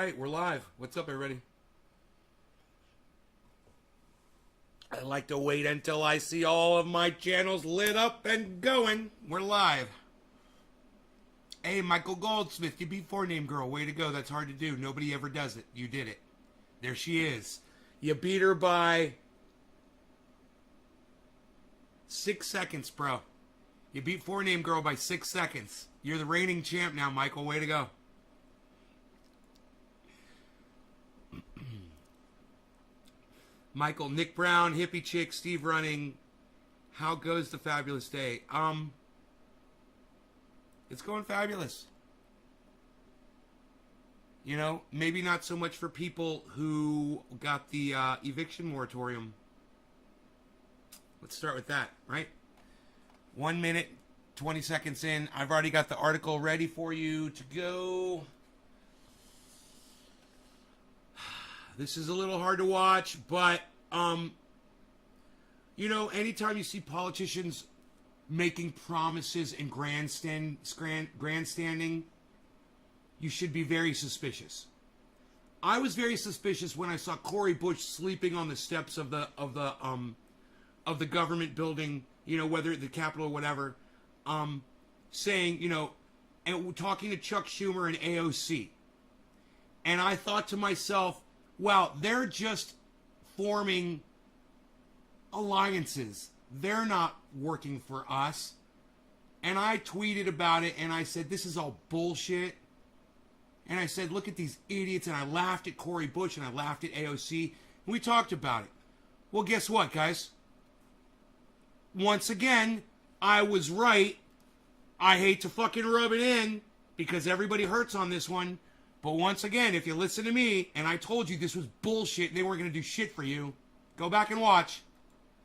right, we're live. What's up, everybody? I like to wait until I see all of my channels lit up and going. We're live. Hey, Michael Goldsmith, you beat four-name girl. Way to go. That's hard to do. Nobody ever does it. You did it. There she is. You beat her by 6 seconds, bro. You beat four-name girl by 6 seconds. You're the reigning champ now, Michael. Way to go. Michael, Nick Brown, Hippie Chick, Steve Running. How goes the fabulous day? It's going fabulous. You know, maybe not so much for people who got the eviction moratorium. Let's start with that, right? 1 minute, 20 seconds in. I've already got the article ready for you to go. This is a little hard to watch, but, you know, anytime you see politicians making promises and grandstanding, you should be very suspicious. I was very suspicious when I saw CORI sleeping on the steps of the government building, you know, whether the Capitol or whatever, saying, you know, and talking to Chuck Schumer and AOC. And I thought to myself, well, they're just forming alliances. They're not working for us. And I tweeted about it and I said, this is all bullshit. And I said, look at these idiots. And I laughed at CORI Bush and I laughed at AOC. And we talked about it. Well, guess what, guys? Once again, I was right. I hate to fucking rub it in because everybody hurts on this one. But once again, if you listen to me, and I told you this was bullshit and they weren't going to do shit for you, go back and watch.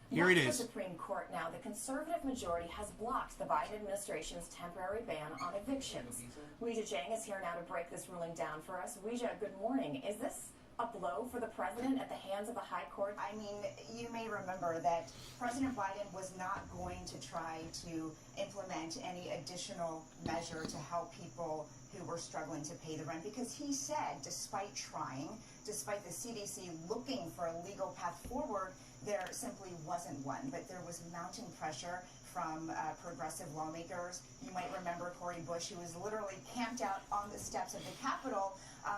Here it is. The Supreme Court now, the conservative majority has blocked the Biden administration's temporary ban on evictions. Weijia Jiang is here now to break this ruling down for us. Weijia, good morning. Is this a blow for the president at the hands of the high court? I mean, you may remember that President Biden was not going to try to implement any additional measure to help people who were struggling to pay the rent because he said, despite trying, despite the CDC looking for a legal path forward, there simply wasn't one. But there was mounting pressure from progressive lawmakers. You might remember CORI Bush, who was literally camped out on the steps of the Capitol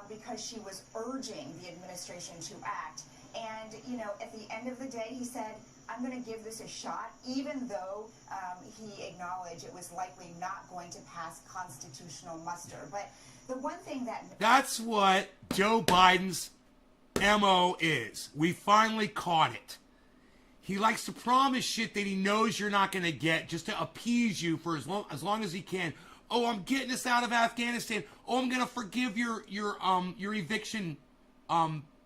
because she was urging the administration to act. And, you know, at the end of the day, he said, I'm going to give this a shot, even though he acknowledged it was likely not going to pass constitutional muster. But the one thing that... That's what Joe Biden's MO is. We finally caught it. He likes to promise shit that he knows you're not going to get just to appease you for as long as he can. Oh, I'm getting us out of Afghanistan. Oh, I'm going to forgive your eviction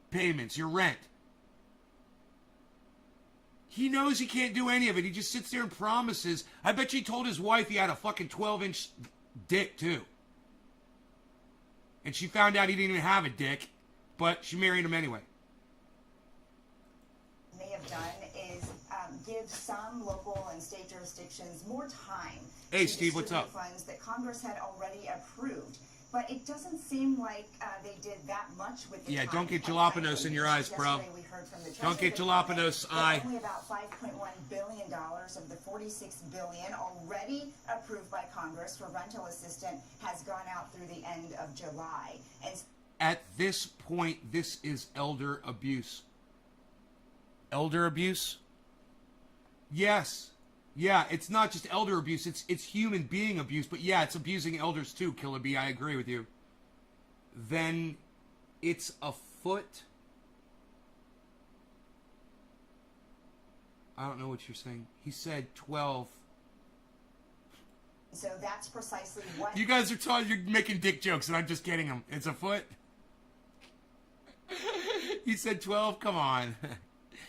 payments, your rent. He knows he can't do any of it. He just sits there and promises. I bet you he told his wife he had a fucking 12-inch dick, too. And she found out he didn't even have a dick, but she married him anyway. May have done is give some local and state jurisdictions more time hey, to Steve, what's up? funds that Congress had already approved. But it doesn't seem like they did that much with the time. Don't get jalapenos in your eyes, bro. Don't get jalapenos eye. Only about $5.1 billion of the $46 billion already approved by Congress for rental assistance has gone out through the end of July. And at this point, this is elder abuse. Elder abuse? Yes. Yeah, it's not just elder abuse, it's human being abuse, but yeah, it's abusing elders too, Killer B, I agree with you. Then it's afoot. I don't know what you're saying. He said 12. So that's precisely what... You guys are talking, you're making dick jokes and I'm just getting them. It's afoot. He said 12, come on.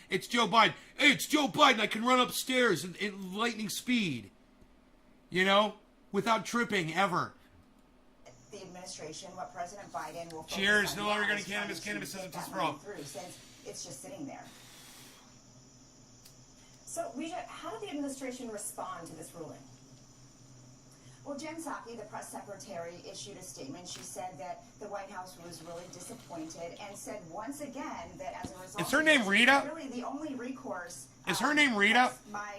It's Joe Biden. Hey, it's Joe Biden. I can run upstairs in lightning speed. You know? Without tripping, ever. The administration, what President Biden will... Cheers. No longer going to cannabis. Cannabis isn't just for all. Since it's just sitting there. So, Weijia, how did the administration respond to this ruling? Well, Jen Psaki, the press secretary, issued a statement. She said that the White House was really disappointed and said once again that as a result, is her name Rita? Really, the only recourse. Is her name Rita? That's my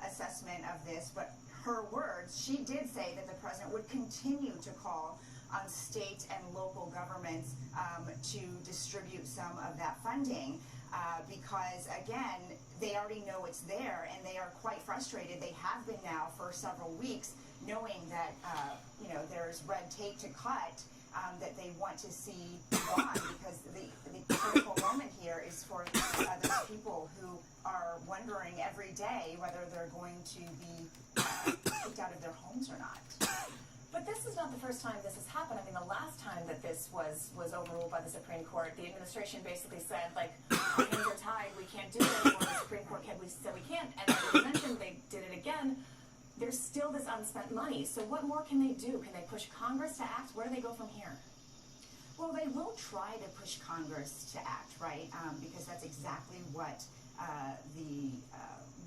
assessment of this, but her words. She did say that the president would continue to call on state and local governments to distribute some of that funding because, again, they already know it's there and they are quite frustrated. They have been now for several weeks, knowing that there's red tape to cut that they want to see gone because the critical moment here is for those people who are wondering every day whether they're going to be kicked out of their homes or not. But this is not the first time this has happened. I mean, the last time that this was overruled by the Supreme Court, the administration basically said, like, our hands are tied, we can't do it anymore. The Supreme Court said we can't. And as you mentioned, they did it again. There's still this unspent money. So what more can they do? Can they push Congress to act? Where do they go from here? Well, they will try to push Congress to act, right? Because that's exactly what the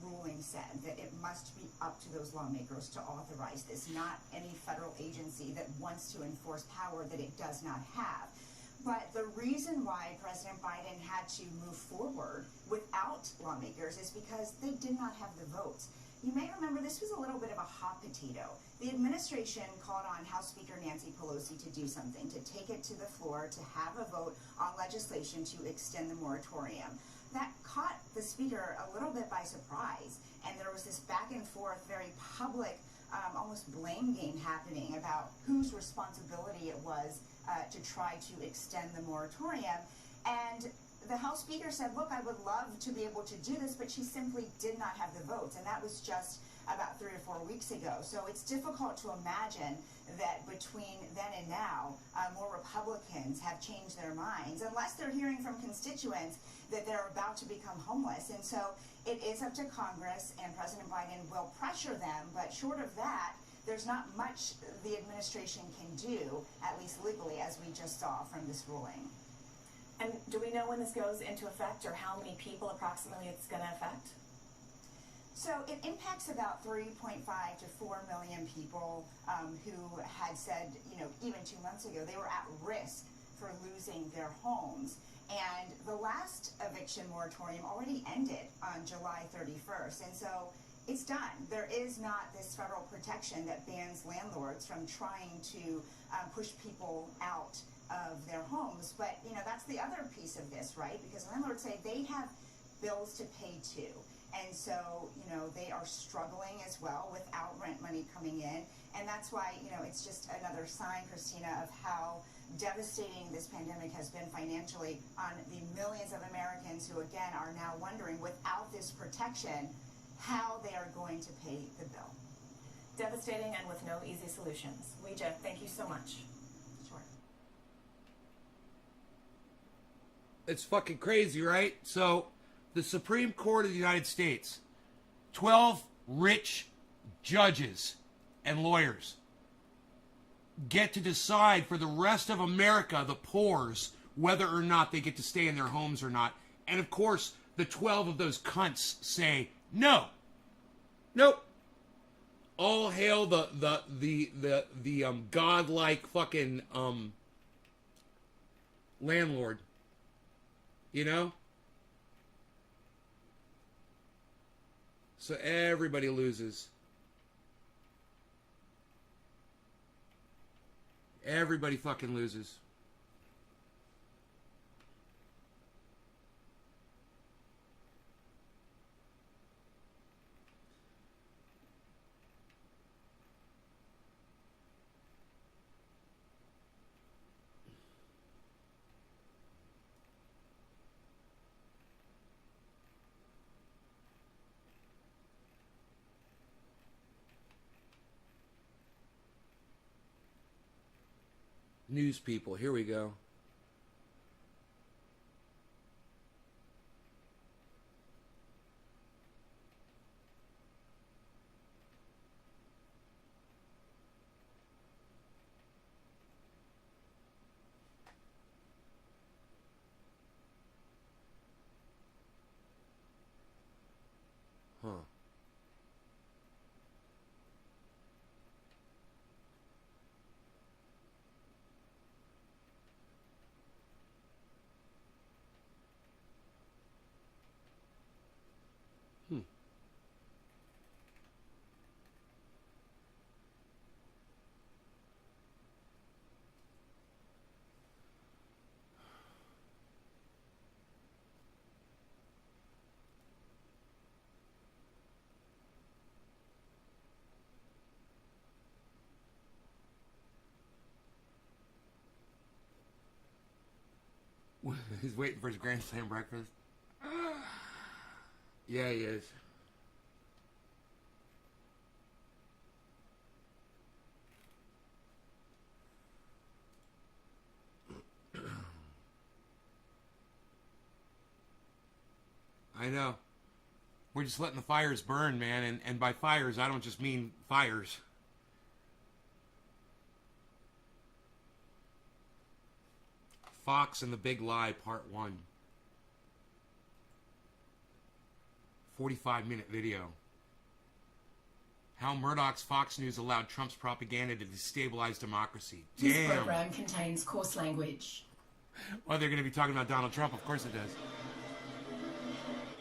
ruling said, that it must be up to those lawmakers to authorize this, not any federal agency that wants to enforce power that it does not have. But the reason why President Biden had to move forward without lawmakers is because they did not have the votes. You may remember this was a little bit of a hot potato. The administration called on House Speaker Nancy Pelosi to do something, to take it to the floor, to have a vote on legislation to extend the moratorium. That caught the speaker a little bit by surprise, and there was this back and forth, very public, almost blame game happening about whose responsibility it was to try to extend the moratorium. And the House Speaker said, look, I would love to be able to do this, but she simply did not have the votes. And that was just about 3 or 4 weeks ago. So it's difficult to imagine that between then and now, more Republicans have changed their minds, unless they're hearing from constituents that they're about to become homeless. And so it is up to Congress, and President Biden will pressure them. But short of that, there's not much the administration can do, at least legally, as we just saw from this ruling. And do we know when this goes into effect, or how many people approximately it's going to affect? So it impacts about 3.5 to 4 million people who had said, even 2 months ago, they were at risk for losing their homes. And the last eviction moratorium already ended on July 31st. And so it's done. There is not this federal protection that bans landlords from trying to push people out of their homes. But, that's the other piece of this, right? Because landlords say they have bills to pay too. And so, they are struggling as well without rent money coming in. And that's why, it's just another sign, Christina, of how devastating this pandemic has been financially on the millions of Americans who, again, are now wondering, without this protection, how they are going to pay the bill. Devastating and with no easy solutions. Ouija, thank you so much. Sure. It's fucking crazy, right? So, the Supreme Court of the United States, 12 rich judges and lawyers get to decide for the rest of America, the poors, whether or not they get to stay in their homes or not. And of course, the 12 of those cunts say no. Nope. All hail the godlike fucking landlord. So everybody loses. Everybody fucking loses. News people, here we go. Huh. He's waiting for his Grand Slam breakfast. Yeah, he is. I know. We're just letting the fires burn, man. And by fires, I don't just mean fires. Fox and the Big Lie, Part 1. 45-minute video. How Murdoch's Fox News allowed Trump's propaganda to destabilize democracy. Damn. This program contains coarse language. Well, they're going to be talking about Donald Trump. Of course it does.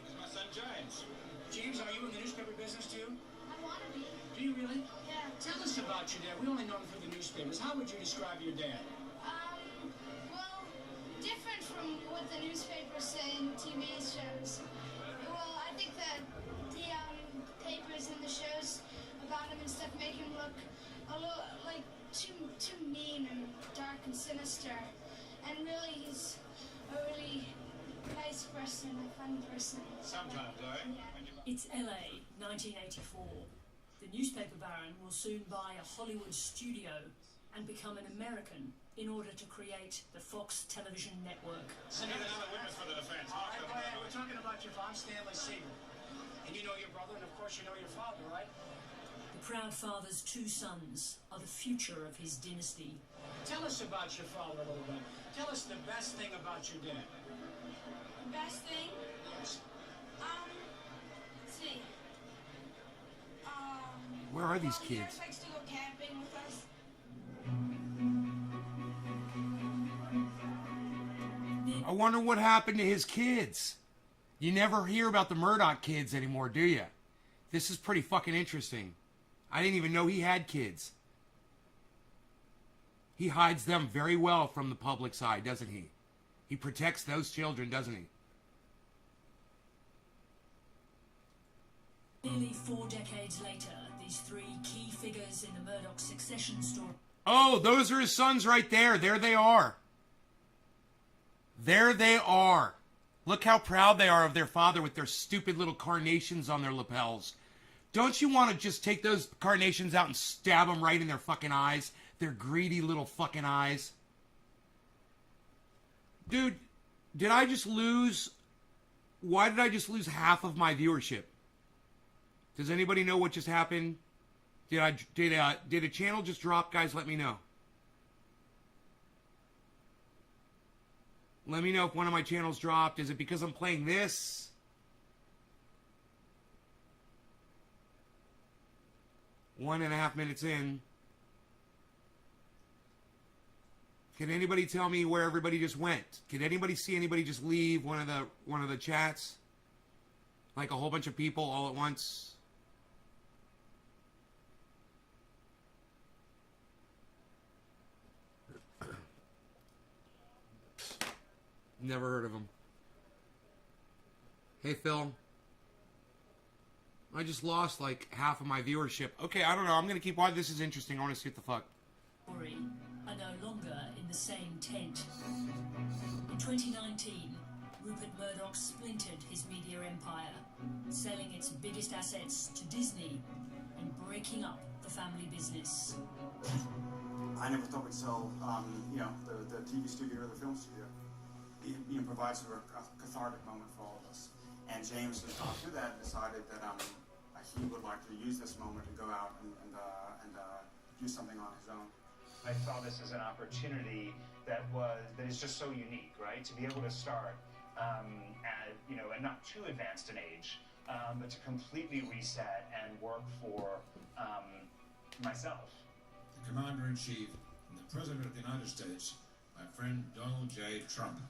It's my son James. James, are you in the newspaper business too? I want to be. Do you really? Yeah. Tell us about your dad. We only know him through the newspapers. How would you describe your dad? Well, different from what the newspapers say in TV shows. Well, I think that the papers and the shows about him and stuff make him look a little like too mean and dark and sinister. And really, he's a really nice person, a fun person. Sometimes, right? Yeah. It's LA, 1984. The newspaper baron will soon buy a Hollywood studio and become an American in order to create the Fox television network. Sending another witness for the defense. All right, we're talking about your father, Stanley Siegel. And you know your brother, and of course you know your father, right? The proud father's two sons are the future of his dynasty. Tell us about your father a little bit. Tell us the best thing about your dad. Best thing? Yes. Let's see. Where are these well, he kids? always likes to go camping with us. I wonder what happened to his kids. You never hear about the Murdoch kids anymore, do you? This is pretty fucking interesting. I didn't even know he had kids. He hides them very well from the public's eye, doesn't he? He protects those children, doesn't he? Nearly 4 decades later, these three key figures in the Murdoch succession story. Oh, those are his sons right there. There they are. There they are. Look how proud they are of their father with their stupid little carnations on their lapels. Don't you want to just take those carnations out and stab them right in their fucking eyes? Their greedy little fucking eyes. Dude, did I just lose... Why did I just lose half of my viewership? Does anybody know what just happened? Did a channel just drop? Guys, let me know. Let me know if one of my channels dropped. Is it because I'm playing this? One and a half minutes in. Can anybody tell me where everybody just went? Can anybody see anybody just leave one of the chats? Like a whole bunch of people all at once? Never heard of him. Hey, Phil. I just lost like half of my viewership. Okay, I don't know. I'm going to keep watching. This is interesting. I want to see what the fuck. CORI are no longer in the same tent. In 2019, Rupert Murdoch splintered his media empire, selling its biggest assets to Disney and breaking up the family business. I never thought we'd sell, the TV studio or the film studio. It provides a cathartic moment for all of us. And James has gone through that and decided that he would like to use this moment to go out and do something on his own. I saw this as an opportunity that is just so unique, right? To be able to start at not too advanced an age, but to completely reset and work for myself. The Commander-in-Chief and the President of the United States, my friend Donald J. Trump.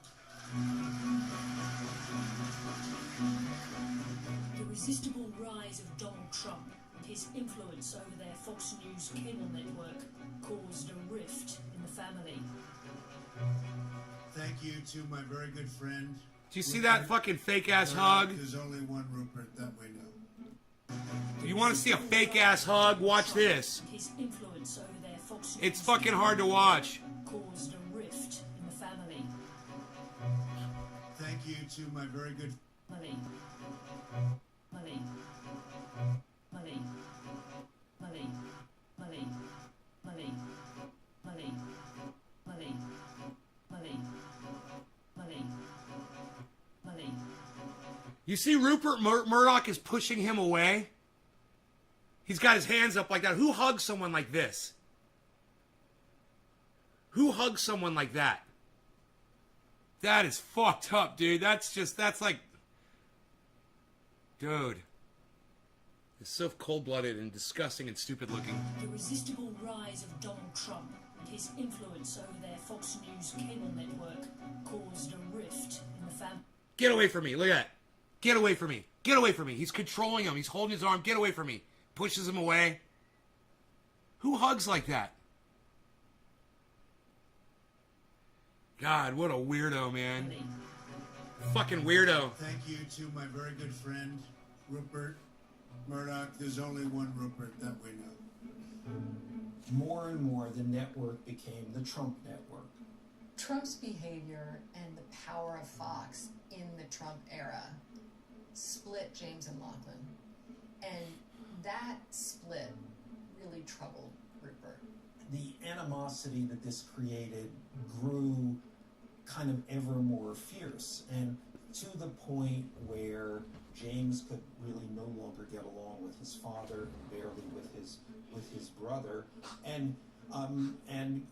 The irresistible rise of Donald Trump and his influence over their Fox News cable network caused a rift in the family. Thank you to my very good friend. Do you see that fucking fake-ass hug? There's only one Rupert that we know. You want to see a fake-ass hug? Watch this. His influence over their Fox News It's fucking hard to watch. caused a rift in the family. you to my very good... Molly. Molly. Molly. Molly. Molly. Molly. Molly. Molly. Molly. Molly. Molly. You see Rupert Murdoch is pushing him away? He's got his hands up like that. Who hugs someone like this? Who hugs someone like that? That is fucked up, dude. That's like... Dude. It's so cold-blooded and disgusting and stupid-looking. The irresistible rise of Donald Trump and his influence over their Fox News cable network caused a rift in the family. Get away from me. Look at that. Get away from me. Get away from me. He's controlling him. He's holding his arm. Get away from me. Pushes him away. Who hugs like that? God, what a weirdo, man. Fucking weirdo. Thank you to my very good friend, Rupert Murdoch. There's only one Rupert that we know. More and more, the network became the Trump network. Trump's behavior and the power of Fox in the Trump era split James and Lachlan. And that split really troubled Rupert. The animosity that this created grew kind of ever more fierce, and to the point where James could really no longer get along with his father, barely with his brother, and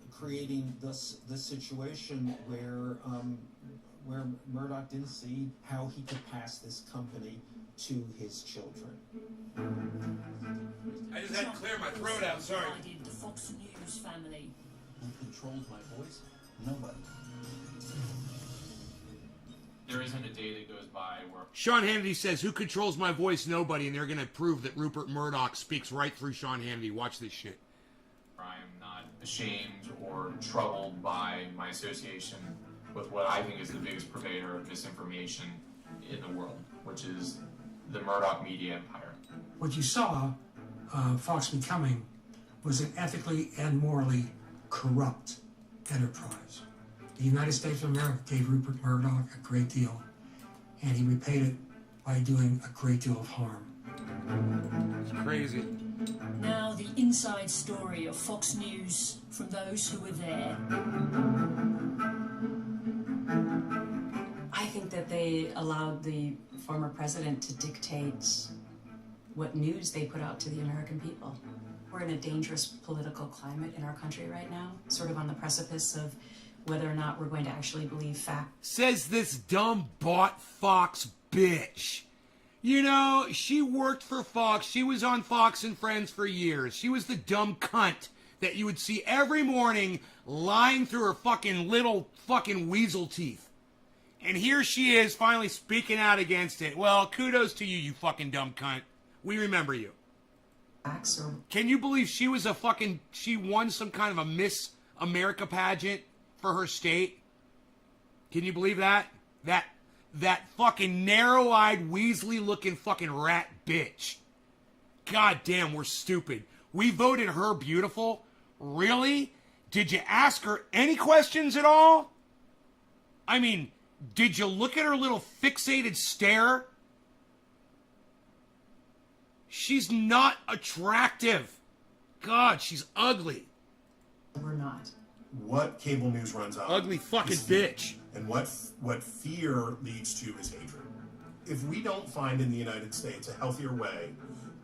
creating the situation where Murdoch didn't see how he could pass this company to his children. I just had to clear my throat out, sorry. The Fox News family. Who controls my voice? Nobody. There isn't a day that goes by where... Sean Hannity says, who controls my voice? Nobody. And they're going to prove that Rupert Murdoch speaks right through Sean Hannity. Watch this shit. I'm not ashamed or troubled by my association with what I think is the biggest purveyor of misinformation in the world, which is the Murdoch media empire. What you saw Fox becoming was an ethically and morally corrupt enterprise. The United States of America gave Rupert Murdoch a great deal, and he repaid it by doing a great deal of harm. It's crazy. Now the inside story of Fox News from those who were there. I think that they allowed the former president to dictate what news they put out to the American people. We're in a dangerous political climate in our country right now, sort of on the precipice of whether or not we're going to actually believe facts. Says this dumb bought Fox bitch. You know, she worked for Fox. She was on Fox and Friends for years. She was the dumb cunt that you would see every morning lying through her fucking little fucking weasel teeth. And here she is finally speaking out against it. Well, kudos to you, you fucking dumb cunt. We remember you. Can you believe she was she won some kind of a Miss America pageant for her state? Can you believe that? That fucking narrow-eyed, Weasley-looking fucking rat bitch. God damn, we're stupid. We voted her beautiful? Really? Did you ask her any questions at all? I mean, did you look at her little fixated stare? She's not attractive. God, she's ugly. We're not. What cable news runs on? Ugly fucking bitch. And what fear leads to is hatred. If we don't find in the United States a healthier way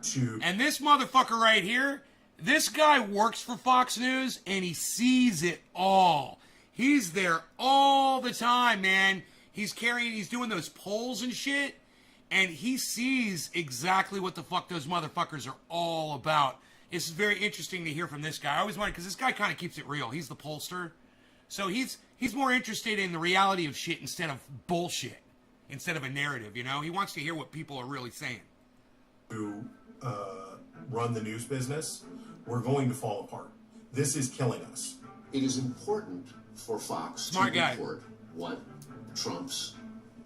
to... And this motherfucker right here, this guy works for Fox News and he sees it all. He's there all the time, man. He's doing those polls and shit, and he sees exactly what the fuck those motherfuckers are all about. It's very interesting to hear from this guy. I always wondered, because this guy kind of keeps it real. He's the pollster. So he's more interested in the reality of shit instead of bullshit, instead of a narrative, you know? He wants to hear what people are really saying. To run the news business, we're going to fall apart. This is killing us. It is important for Fox to report what Trump's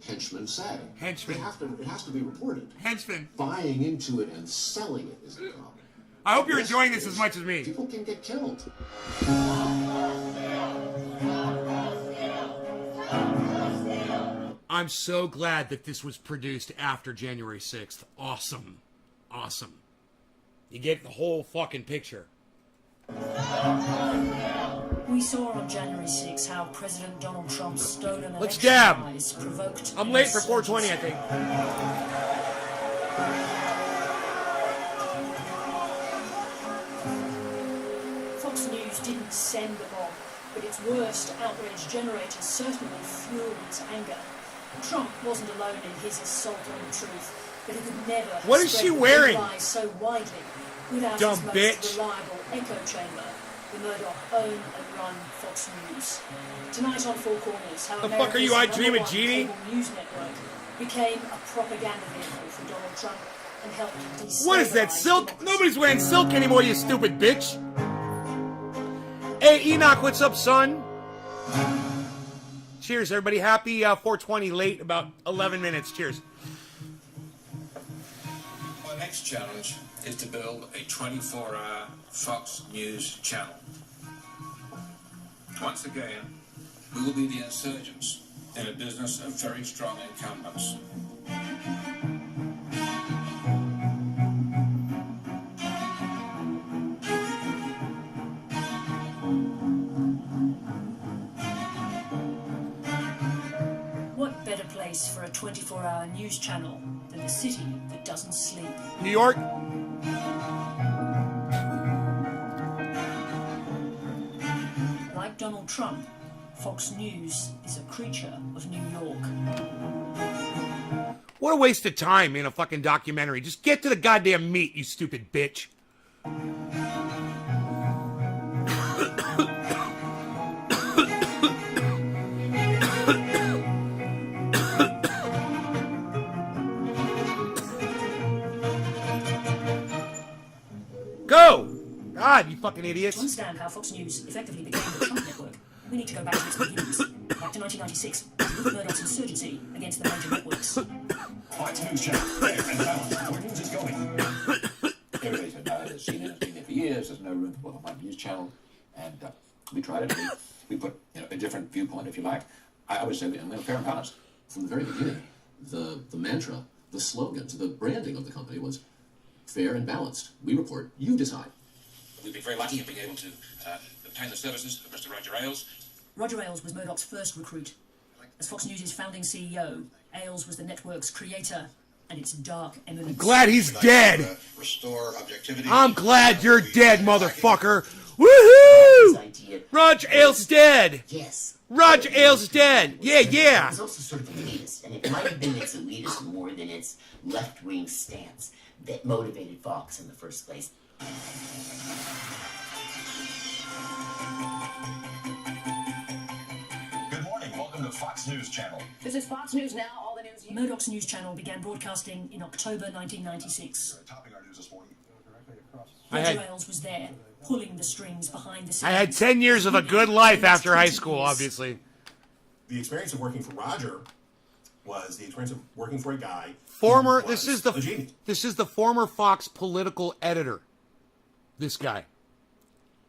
henchmen say. Henchmen. It has to be reported. Henchmen. Buying into it and selling it is the problem. I hope you're enjoying this as much as me. People can get killed. I'm so glad that this was produced after January 6th. Awesome. Awesome. You get the whole fucking picture. We saw on January 6 how President Donald Trump's stolen Let's election dab. lies provoked. I'm late for 420, I think. Fox News didn't send the bomb, but its worst outrage generator certainly fueled its anger. Trump wasn't alone in his assault on the truth, but he could never have What is spread she the wearing? lies so widely without Dumb his most bitch. reliable echo chamber, the Murdoch own and run Fox News. Tonight on Four Corners, how The fuck are you, I Dream of Jeannie? News network became a propaganda vehicle for Donald Trump and helped destabilize. What is that, silk? Nobody's wearing silk anymore, you stupid bitch. Hey, Enoch, what's up, son? Cheers, everybody. Happy 420, late, about 11 minutes. Cheers. Our next challenge is to build a 24-hour Fox News channel. Once again, we will be the insurgents in a business of very strong incumbents. What better place for a 24-hour news channel than the city that doesn't sleep? New York? Like Donald Trump, Fox News is a creature of New York. What a waste of time in a fucking documentary. Just get to the goddamn meat, you stupid bitch. Go! God, you fucking idiots. To understand how Fox News effectively became the Trump network, we need to go back to its beginnings, back to 1996, with Murdoch's insurgency against the major networks. Fox News channel, fair and balanced, where news is going. Everybody's seen it, has been there for years. There's no room for my news channel, and we tried it. We put a different viewpoint, if you like. I would say fair and balanced from the very beginning. The mantra, the slogan, the branding of the company was fair and balanced. We report, you decide. We've been very lucky in being able to obtain the services of Mr. Roger Ailes. Roger Ailes was Murdoch's first recruit. As Fox News' founding CEO, Ailes was the network's creator and its dark eminence. I'm glad he's dead. Restore objectivity. I'm glad you're dead, motherfucker. Woohoo! Roger Ailes dead. Yes. Roger Ailes dead. Yeah, yeah. It was also sort of elitist, and it might have been its elitism more than its left-wing stance that motivated Fox in the first place. Good morning. Welcome to Fox News Channel. This is Fox News Now. All the news. Murdoch's news channel began broadcasting in October 1996. Topping our news this morning. Roger Ailes was there, pulling the strings behind the scenes. I had 10 years of a good life after high school, obviously. The experience of working for Roger was the experience of working for a guy. This is the former Fox political editor. This guy.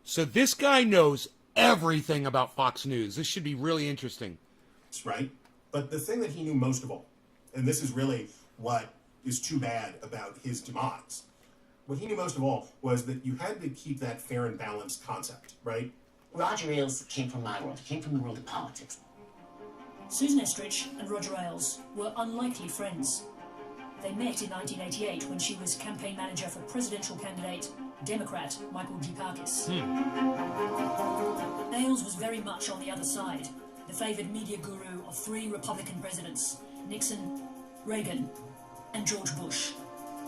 So this guy knows everything about Fox News. This should be really interesting. That's right. But the thing that he knew most of all, and this is really what is too bad about his demise, what he knew most of all was that you had to keep that fair and balanced concept, right? Roger Ailes came from my world. He came from the world of politics. Susan Estrich and Roger Ailes were unlikely friends. They met in 1988 when she was campaign manager for presidential candidate Democrat Michael Dukakis. Ailes was very much on the other side, the favored media guru of three Republican presidents, Nixon, Reagan, and George Bush.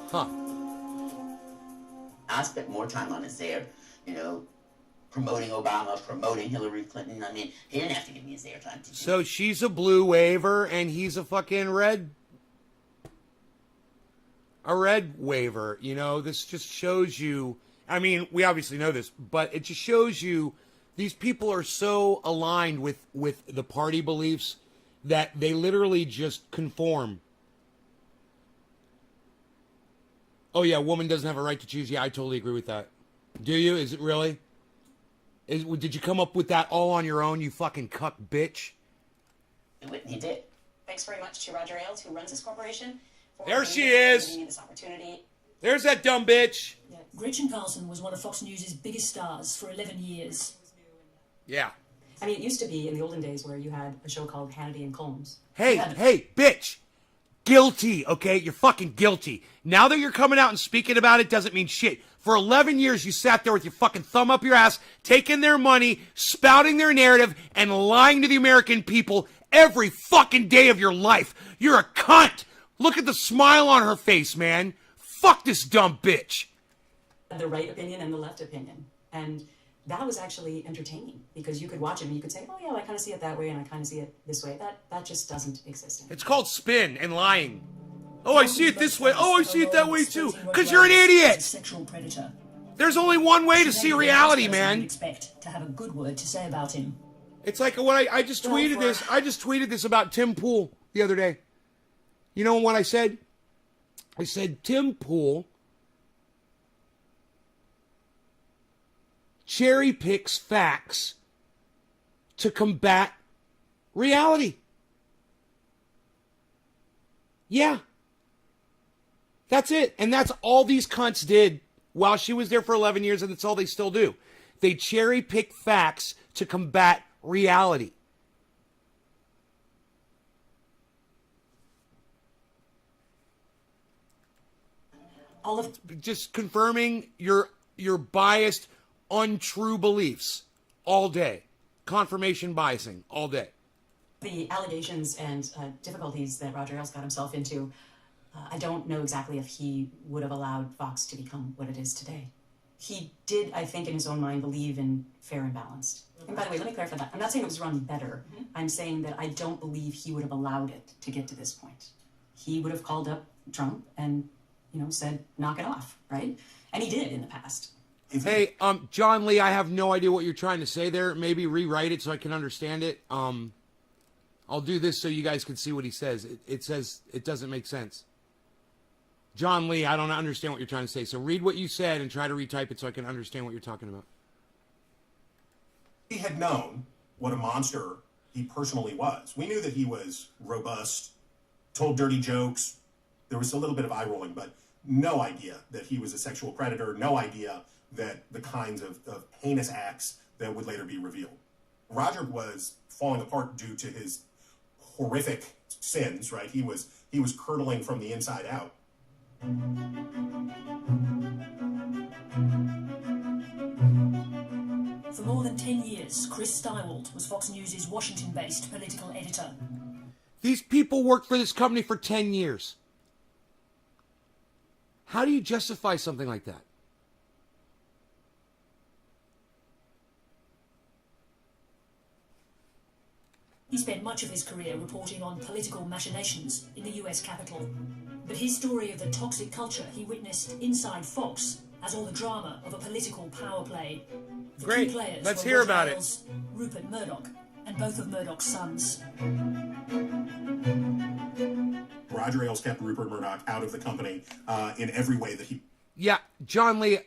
Huh. I spent more time on his air, promoting Obama, promoting Hillary Clinton. I mean, he didn't have to give me his airtime. So she's a blue waiver and he's a fucking red waiver. This just shows you, I mean, we obviously know this, but it just shows you these people are so aligned with the party beliefs that they literally just conform. Oh yeah, a woman doesn't have a right to choose. Yeah, I totally agree with that. Do you? Is it really? Did you come up with that all on your own, you fucking cuck bitch? He did. Thanks very much to Roger Ailes, who runs this corporation. There she is. Giving me this opportunity. There's that dumb bitch. Gretchen Carlson was one of Fox News' biggest stars for 11 years. Yeah. I mean, it used to be in the olden days where you had a show called Hannity and Combs. Hey, bitch. Guilty, okay? You're fucking guilty. Now that you're coming out and speaking about it doesn't mean shit. For 11 years, you sat there with your fucking thumb up your ass, taking their money, spouting their narrative, and lying to the American people every fucking day of your life. You're a cunt. Look at the smile on her face, man. Fuck this dumb bitch. The right opinion and the left opinion. And that was actually entertaining because you could watch it and you could say, oh yeah, I kind of see it that way and I kind of see it this way. That just doesn't exist anymore. It's called spin and lying. Oh, I see it this way. Oh, I see it that way too. Because you're an idiot. Sexual predator. There's only one way to see reality, man. Expect to have a good word to say about him. It's like what I just tweeted this. I just tweeted this about Tim Pool the other day. You know what I said? I said Tim Pool cherry picks facts to combat reality. Yeah. That's it. And that's all these cunts did while she was there for 11 years, and that's all they still do. They cherry pick facts to combat reality. All of just confirming your biased, untrue beliefs all day. Confirmation biasing all day. the allegations and difficulties that Roger Ailes got himself into, I don't know exactly if he would have allowed Fox to become what it is today. He did, I think, in his own mind, believe in fair and balanced. And by the way, let me clarify that. I'm not saying it was run better. I'm saying that I don't believe he would have allowed it to get to this point. He would have called up Trump and, said, knock it off, right? And he did in the past. Hey, John Lee, I have no idea what you're trying to say there. Maybe rewrite it so I can understand it. I'll do this so you guys can see what he says. It says it doesn't make sense. John Lee, I don't understand what you're trying to say. So read what you said and try to retype it so I can understand what you're talking about. He had known what a monster he personally was. We knew that he was robust, told dirty jokes. There was a little bit of eye rolling, but no idea that he was a sexual predator, no idea that the kinds of heinous acts that would later be revealed. Roger was falling apart due to his horrific sins, right? He was curdling from the inside out. For more than 10 years, Chris Steiwalt was Fox News' Washington-based political editor. These people worked for this company for 10 years. How do you justify something like that? He spent much of his career reporting on political machinations in the US Capitol. But his story of the toxic culture he witnessed inside Fox has all the drama of a political power play. The Great. key players Let's were hear Roger about Ailes, Rupert Murdoch, and both of Murdoch's sons. Roger Ailes kept Rupert Murdoch out of the company in every way that he... Yeah, John Lee...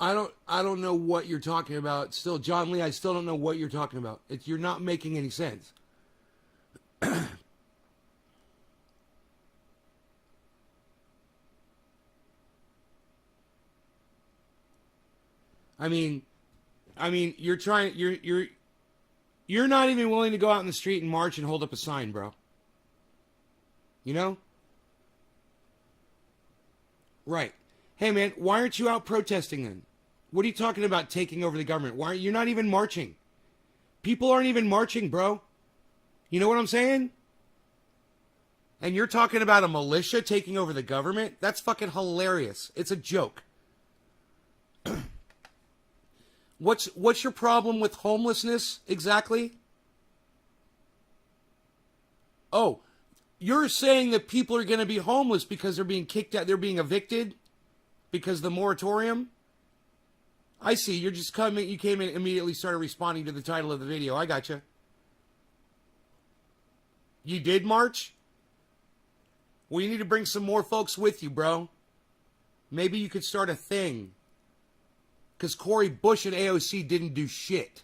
I don't know what you're talking about. Still, John Lee, I still don't know what you're talking about. You're not making any sense. I mean, you're not even willing to go out in the street and march and hold up a sign, bro. You know? Right. Hey, man, why aren't you out protesting then? What are you talking about taking over the government? Why aren't you not even marching? People aren't even marching, bro. You know what I'm saying? And you're talking about a militia taking over the government? That's fucking hilarious. It's a joke. What's your problem with homelessness exactly? Oh, you're saying that people are going to be homeless because they're being kicked out, they're being evicted because of the moratorium? I see. You came in immediately started responding to the title of the video. I gotcha. You did march? Well, you need to bring some more folks with you, bro. Maybe you could start a thing. because Cori Bush and AOC didn't do shit.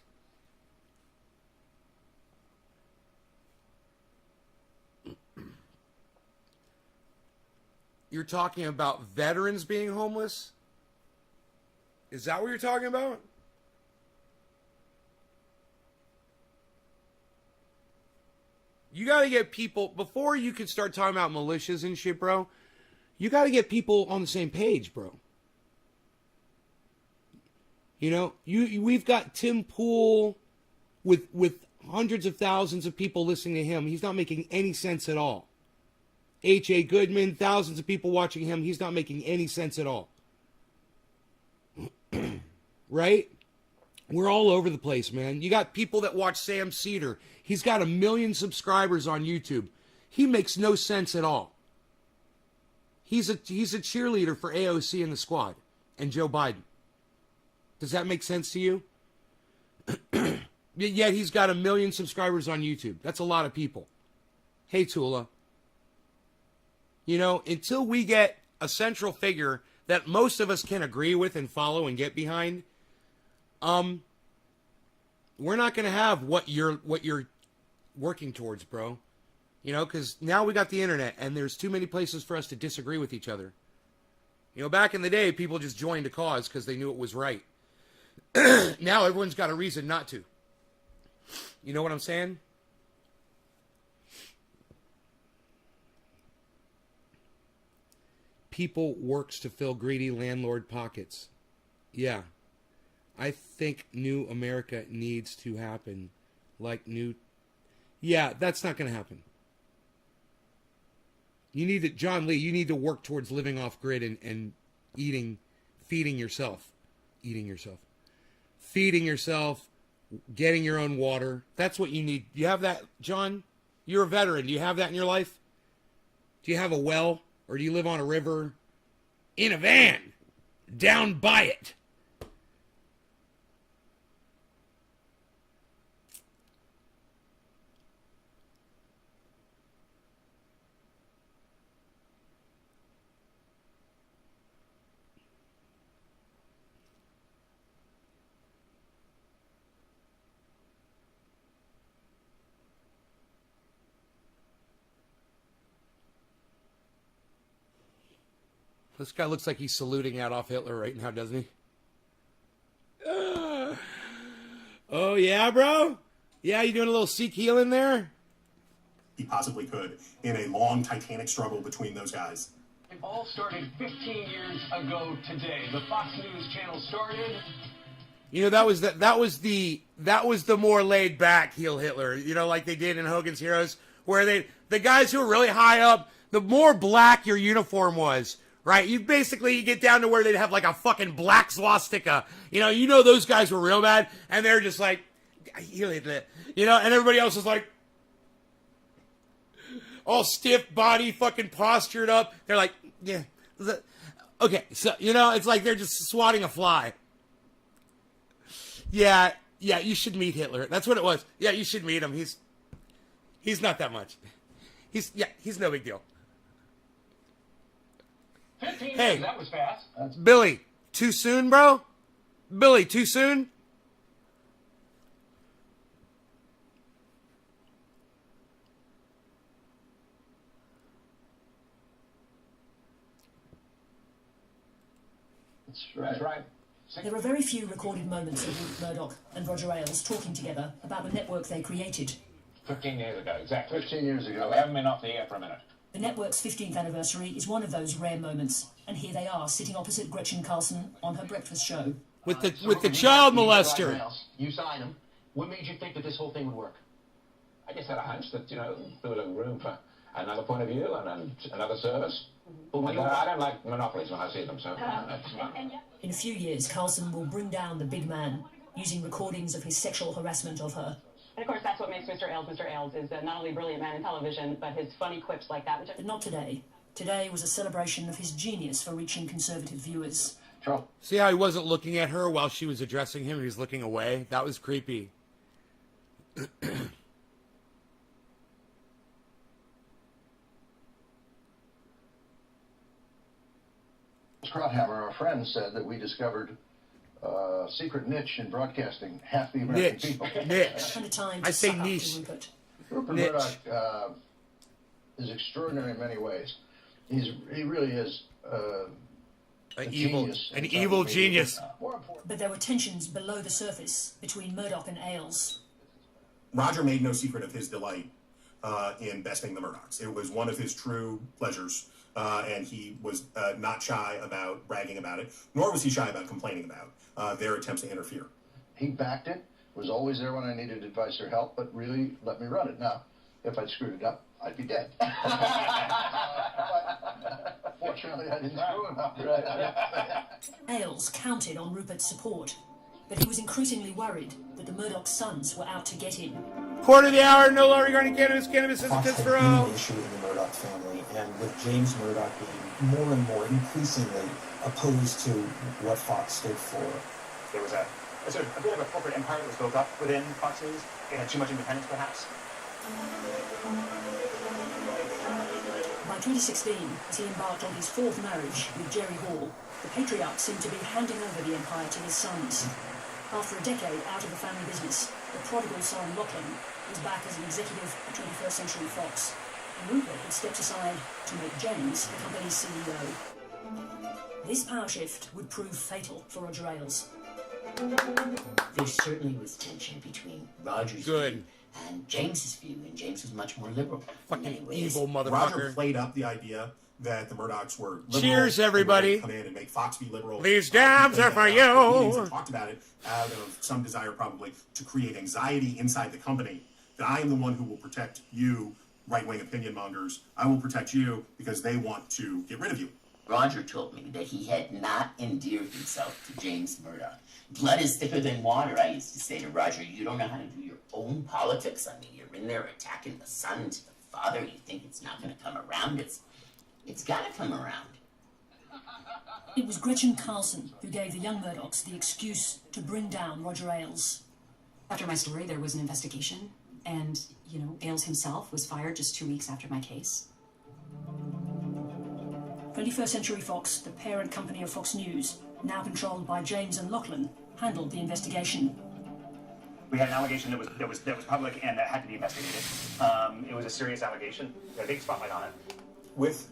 You're talking about veterans being homeless? Is that what you're talking about? You got to get people, before you can start talking about militias and shit, bro, you got to get people on the same page, bro. You know, we've got Tim Pool with hundreds of thousands of people listening to him. He's not making any sense at all. H.A. Goodman, thousands of people watching him. He's not making any sense at all. Right? We're all over the place, man. You got people that watch Sam Cedar. He's got 1 million subscribers on YouTube. He makes no sense at all. He's a cheerleader for AOC and the squad and Joe Biden. Does that make sense to you? Yet he's got 1 million subscribers on YouTube. That's a lot of people. Hey, Tula. You know, until we get a central figure that most of us can agree with and follow and get behind, we're not going to have what you're working towards, bro. You know, because now we got the internet, and there's too many places for us to disagree with each other. You know, back in the day, people just joined a cause because they knew it was right. Now everyone's got a reason not to. You know what I'm saying? People works to fill greedy landlord pockets. Yeah. I think new America needs to happen. Like new... Yeah, that's not going to happen. You need to... John Lee, you need to work towards living off grid and feeding yourself. Eating yourself. Feeding yourself, getting your own water. That's what you need. You have that, John? You're a veteran. Do you have that in your life? Do you have a well? Or do you live on a river? In a van. Down by it. This guy looks like he's saluting Adolf Hitler right now, doesn't he? Oh, yeah, bro? Yeah, you doing a little Sikh healing there? He possibly could in a long Titanic struggle between those guys. It all started 15 years ago today. The Fox News channel started. You know, that was the more laid back heel Hitler, you know, like they did in Hogan's Heroes, where the guys who were really high up, the more black your uniform was, right? You get down to where they'd have like a fucking black swastika. You know those guys were real bad, and they're just like, you know, and everybody else is like all stiff body, fucking postured up. They're like, yeah, okay, so you know, it's like they're just swatting a fly. Yeah, you should meet Hitler. That's what it was. Yeah, you should meet him. He's not that much. He's no big deal. 15 Hey, years, that was fast. Billy, too soon, bro? Billy, too soon? That's right. There are very few recorded moments of Rupert Murdoch and Roger Ailes talking together about the network they created. 15 years ago, exactly. 15 years ago. We haven't been off the air for a minute. The network's 15th anniversary is one of those rare moments, and here they are, sitting opposite Gretchen Carlson on her breakfast show. With the child molester. You signed them. What made you think that this whole thing would work? I just had a hunch that, you know, there was a room for another point of view and another service. I don't like monopolies when I see them, so... In a few years, Carlson will bring down the big man, using recordings of his sexual harassment of her. And of course, that's what makes Mr. Ailes is not only a brilliant man in television, but his funny quips like that. But not today. Today was a celebration of his genius for reaching conservative viewers. See how he wasn't looking at her while she was addressing him? He was looking away? That was creepy. Krauthammer, our friend, said that we discovered secret niche in broadcasting half the American people. Niche. And a time I to say suck up niche. to Rupert. Rupert Niche. Murdoch is extraordinary in many ways. He really is An genius. evil genius. But there were tensions below the surface between Murdoch and Ailes. Roger made no secret of his delight in besting the Murdochs. It was one of his true pleasures, and he was not shy about bragging about it, nor was he shy about complaining about their attempts to interfere. He backed it, was always there when I needed advice or help, but really let me run it. Now, if I'd screwed it up, I'd be dead. Fortunately, I didn't screw him up. Ailes counted on Rupert's support, but he was increasingly worried that the Murdoch sons were out to get him. Quarter of the hour, no law regarding cannabis. Cannabis is Fox good had for been all. an issue in the Murdoch family, and with James Murdoch being more and more increasingly opposed to what Fox stood for. There was a bit of a corporate empire that was built up within Fox News. It had too much independence, perhaps. By 2016, as he embarked on his fourth marriage with Jerry Hall, the patriarch seemed to be handing over the empire to his sons. After a decade out of the family business, the prodigal son Lachlan was back as an executive at 21st Century Fox, and Rupert had stepped aside to make James the company's CEO. This power shift would prove fatal for Roger Ailes. There certainly was tension between Roger's view and James's view, and James was much more liberal. Fucking evil motherfucker. Roger played up the idea that the Murdochs were liberal. Cheers, everybody. Come in and make Fox be liberal. These dabs are for you. Meetings and talked about it out of some desire, probably, to create anxiety inside the company. That I am the one who will protect you, right-wing opinion mongers. I will protect you because they want to get rid of you. Roger told me that he had not endeared himself to James Murdoch. Blood is thicker than water, I used to say to Roger. You don't know how to do your own politics. I mean, you're in there attacking the son to the father. You think it's not going to come around. It's got to come around. It was Gretchen Carlson who gave the young Murdochs the excuse to bring down Roger Ailes. After my story, there was an investigation, and, Ailes himself was fired just 2 weeks after my case. 21st Century Fox, the parent company of Fox News, now controlled by James and Lachlan, handled the investigation. We had an allegation that was public and that had to be investigated. It was a serious allegation. There was a big spotlight on it. With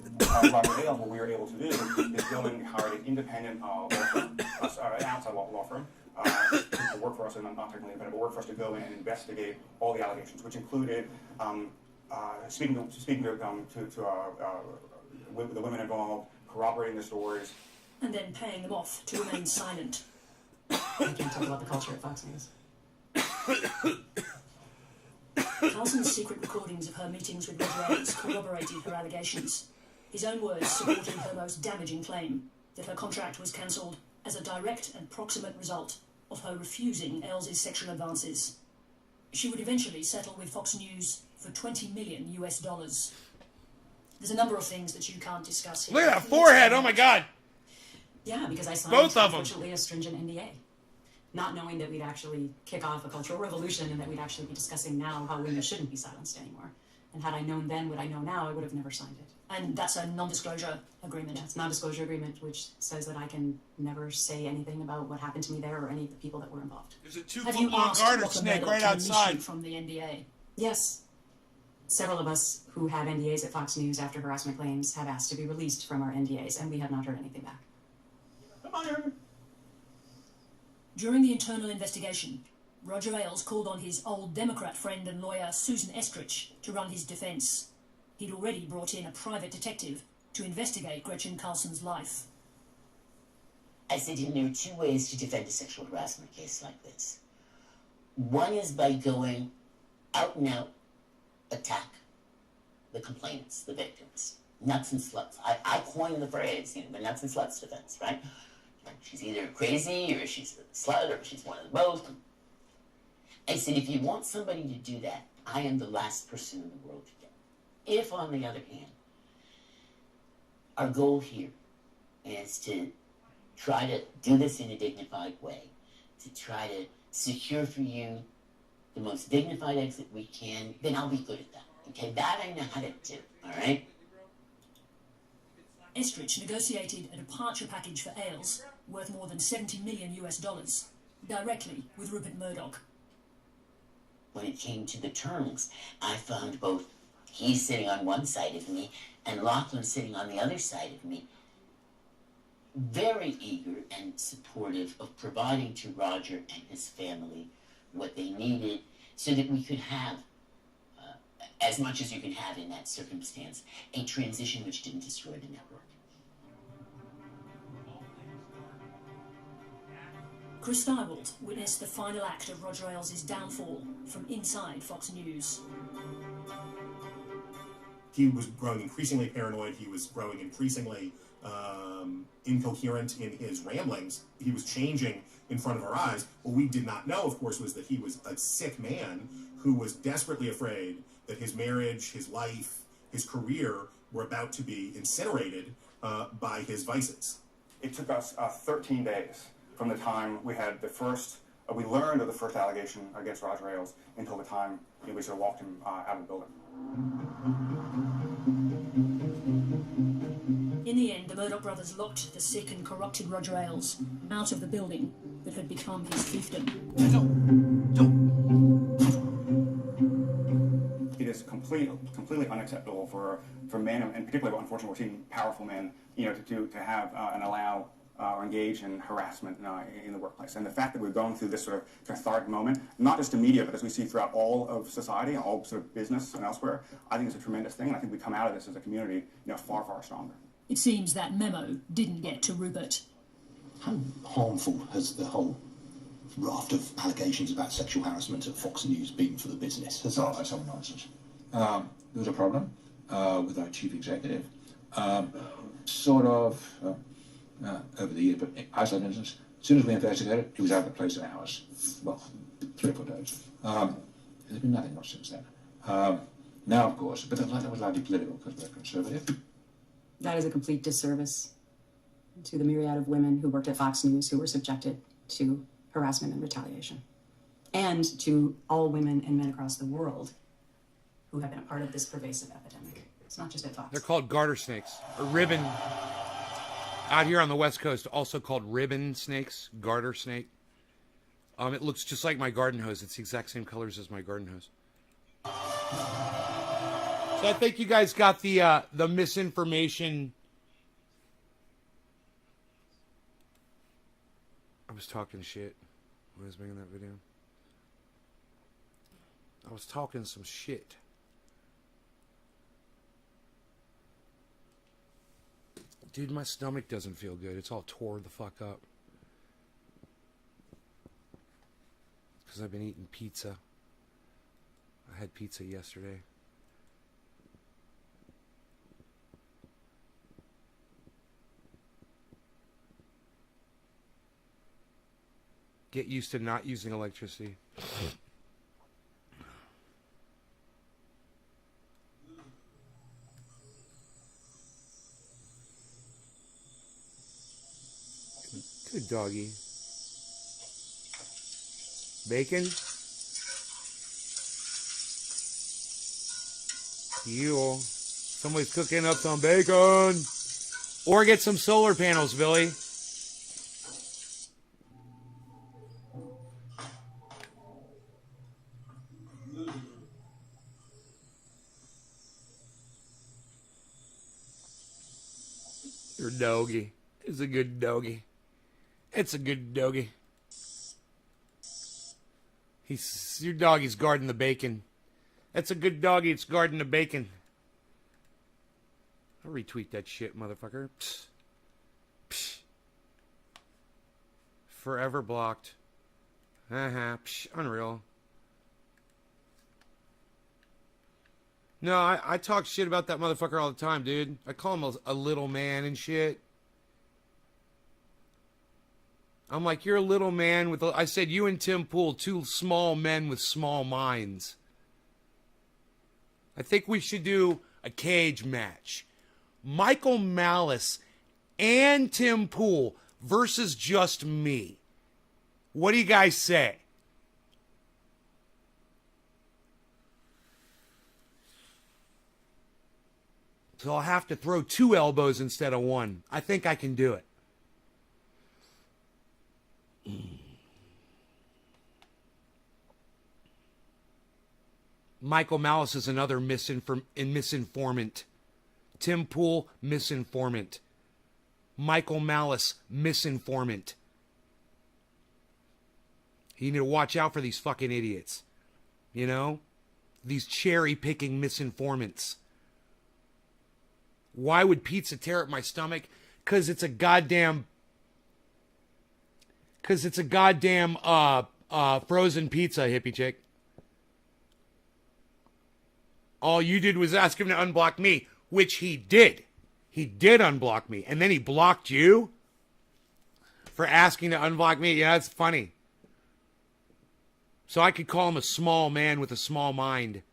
Roger Ailes, what we were able to do is go and hire an independent law firm, an outside law firm, to work for us, and not technically independent, but work for us to go in and investigate all the allegations, which included speaking to the women involved, corroborating the stories, and then paying them off to remain silent. I can't talk about the culture at Fox News. Carlson's secret recordings of her meetings with Roger Ailes corroborated her allegations. His own words supporting her most damaging claim, that her contract was cancelled as a direct and proximate result of her refusing Ailes' sexual advances. She would eventually settle with Fox News for $20 million US. There's a number of things that you can't discuss here. Look at that forehead. Oh my God. Yeah, because I signed, Both of them. unfortunately, a stringent NDA. Not knowing that we'd actually kick off a cultural revolution and that we'd actually be discussing now how women shouldn't be silenced anymore. And had I known then what I know now, I would have never signed it. And that's a non-disclosure agreement. Yeah, it's a non-disclosure agreement, which says that I can never say anything about what happened to me there or any of the people that were involved. There's a Have you asked garter what the snake Murdoch right can issue outside. from the NDA? Yes. Several of us who had NDAs at Fox News after harassment claims have asked to be released from our NDAs, and we have not heard anything back. During the internal investigation, Roger Ailes called on his old Democrat friend and lawyer Susan Estrich to run his defense. He'd already brought in a private detective to investigate Gretchen Carlson's life. I said to him, there are two ways to defend a sexual harassment case like this. One is by going out and out, attack the complainants, the victims, nuts and sluts. I coined the phrase, the nuts and sluts defense, right? She's either crazy, or she's a slut, or she's one of both. I said, if you want somebody to do that, I am the last person in the world to get. If, on the other hand, our goal here is to try to do this in a dignified way, to try to secure for you the most dignified exit we can, then I'll be good at that. Okay, that I know how to do, all right? Estrich negotiated a departure package for Ailes worth more than $70 million directly with Rupert Murdoch. When it came to the terms, I found both he's sitting on one side of me and Lachlan sitting on the other side of me, very eager and supportive of providing to Roger and his family what they needed so that we could have, as much as you can have in that circumstance, a transition which didn't destroy the network. Chris Steibold witnessed the final act of Roger Ailes' downfall from inside Fox News. He was growing increasingly paranoid. He was growing increasingly incoherent in his ramblings. He was changing in front of our eyes. What we did not know, of course, was that he was a sick man who was desperately afraid that his marriage, his life, his career were about to be incinerated by his vices. It took us 13 days from the time we had the first, we learned of the first allegation against Roger Ailes until the time we sort of walked him out of the building. In the end, the Murdoch brothers locked the sick and corrupted Roger Ailes out of the building that had become his fiefdom. It is completely unacceptable for men, and particularly, unfortunately, we're seeing powerful men, to have and allow or engage in harassment in the workplace. And the fact that we're going through this sort of cathartic moment, not just in media, but as we see throughout all of society, all sort of business and elsewhere, I think it's a tremendous thing. And I think we come out of this as a community, far, far stronger. It seems that memo didn't get to Rupert. How harmful has the whole raft of allegations about sexual harassment at Fox News been for the business? That's all nonsense. There was a problem with our chief executive. Over the year, but isolated instance, as soon as we investigated, he was out of the place in hours. Well, 3 or 4 days. There's been nothing much since then. Now, of course, but that was largely political because we're conservative. That is a complete disservice to the myriad of women who worked at Fox News who were subjected to harassment and retaliation, and to all women and men across the world who have been a part of this pervasive epidemic. It's not just at Fox. They're called garter snakes, or ribbon. Out here on the West Coast, also called ribbon snakes, garter snake. It looks just like my garden hose. It's the exact same colors as my garden hose. So I think you guys got the misinformation. I was talking shit when I was making that video. I was talking some shit. Dude, my stomach doesn't feel good. It's all tore the fuck up. Because I've been eating pizza. I had pizza yesterday. Get used to not using electricity. Good doggy. Bacon? You. Somebody's cooking up some bacon. Or get some solar panels, Billy. Your doggy is a good doggy. It's a good doggy. Your doggy's guarding the bacon. That's a good doggy. It's guarding the bacon. I'll retweet that shit, motherfucker. Psst. Psst. Forever blocked. Psh. Unreal. No, I talk shit about that motherfucker all the time, dude. I call him a little man and shit. I'm like, you're a little man with... I said, you and Tim Pool, two small men with small minds. I think we should do a cage match. Michael Malice and Tim Pool versus just me. What do you guys say? So I'll have to throw 2 elbows instead of 1. I think I can do it. Michael Malice is another misinformant. Tim Pool, misinformant. Michael Malice, misinformant. You need to watch out for these fucking idiots. You know? These cherry-picking misinformants. Why would pizza tear up my stomach? Because it's a goddamn frozen pizza, hippie chick. All you did was ask him to unblock me, which he did. He did unblock me. And then he blocked you for asking to unblock me. Yeah, that's funny. So I could call him a small man with a small mind.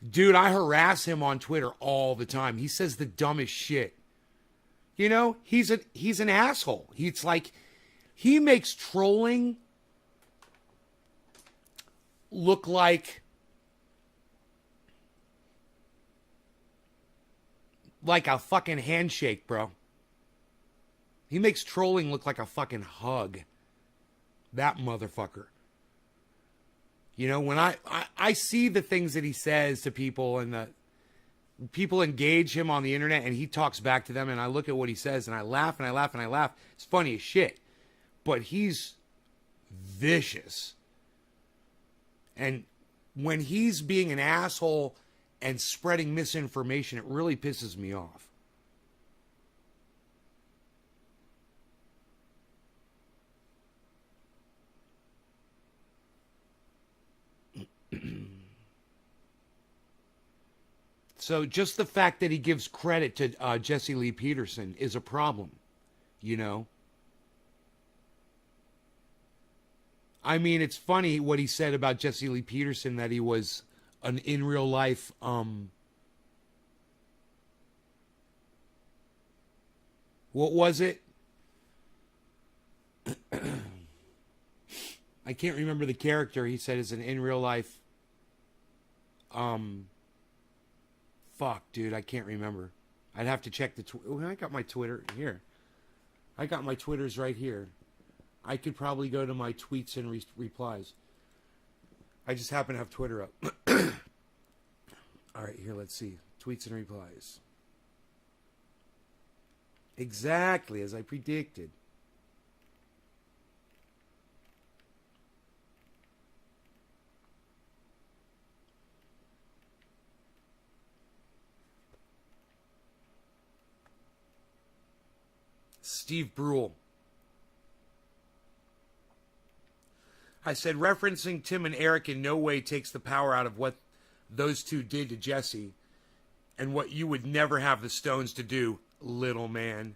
Dude, I harass him on Twitter all the time. He says the dumbest shit. You know, he's an asshole. It's like he makes trolling look like a fucking handshake, bro. He makes trolling look like a fucking hug. That motherfucker. You know, when I see the things that he says to people and the people engage him on the internet and he talks back to them and I look at what he says and I laugh and I laugh and I laugh. It's funny as shit. But he's vicious. And when he's being an asshole and spreading misinformation, it really pisses me off. So just the fact that he gives credit to Jesse Lee Peterson is a problem, you know? I mean, it's funny what he said about Jesse Lee Peterson, that he was an in real life, what was it? I can't remember the character he said is an in real life, fuck, dude, I can't remember. I'd have to check the I got my Twitter here. I got my Twitters right here. I could probably go to my tweets and replies. I just happen to have Twitter up. All right, here, let's see. Tweets and replies. Exactly as I predicted. Steve Brule. I said, referencing Tim and Eric in no way takes the power out of what those two did to Jesse and what you would never have the stones to do, little man.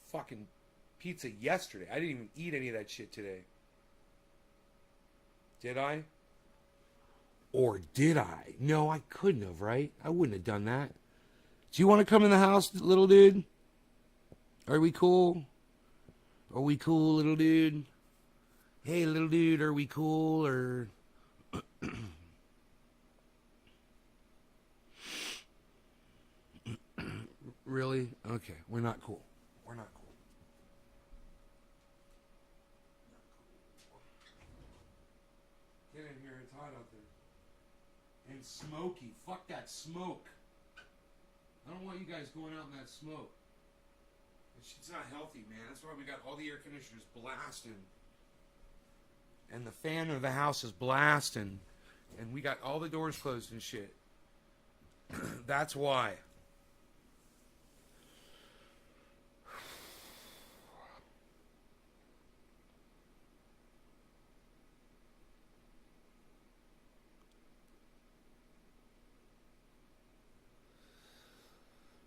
Fucking pizza yesterday. I didn't even eat any of that shit today. Did I? Or did I? No, I couldn't have, right? I wouldn't have done that. Do you want to come in the house, little dude? Are we cool? Are we cool, little dude? Hey, little dude, are we cool? Or... Really? Okay, we're not cool. We're not cool. Get in here, it's hot out there. And smoky. Fuck that smoke. I don't want you guys going out in that smoke. It's not healthy, man. That's why we got all the air conditioners blasting. And the fan of the house is blasting. And we got all the doors closed and shit. That's why.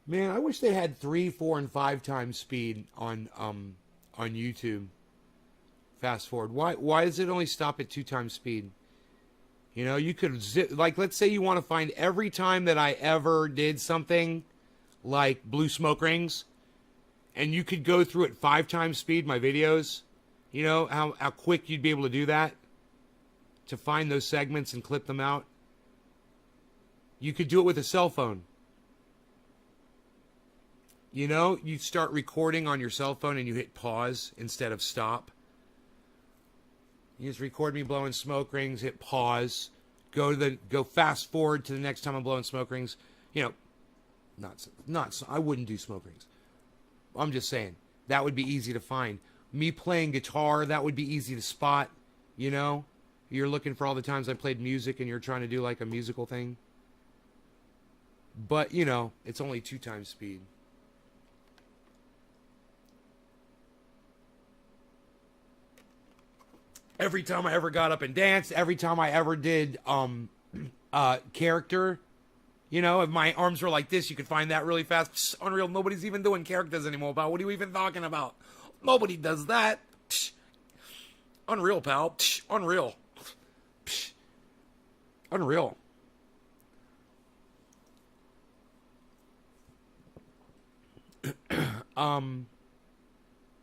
Man, I wish they had 3, 4, and 5 times speed on YouTube. Fast forward. Why does it only stop at 2 times speed? You know, you could like, let's say you want to find every time that I ever did something like blue smoke rings, and you could go through at 5 times speed my videos. You know how quick you'd be able to do that, to find those segments and clip them out. You could do it with a cell phone. You know, you start recording on your cell phone and you hit pause instead of stop. You just record me blowing smoke rings, hit pause, go fast forward to the next time I'm blowing smoke rings. You know, I wouldn't do smoke rings. I'm just saying, that would be easy to find. Me playing guitar, that would be easy to spot, you know? You're looking for all the times I played music and you're trying to do like a musical thing. But, you know, it's only 2 times speed. Every time I ever got up and danced, every time I ever did character, you know, if my arms were like this, you could find that really fast. Psh, unreal. Nobody's even doing characters anymore, pal. What are you even talking about? Nobody does that. Psh. Unreal, pal. Psh. Unreal. Psh. Unreal.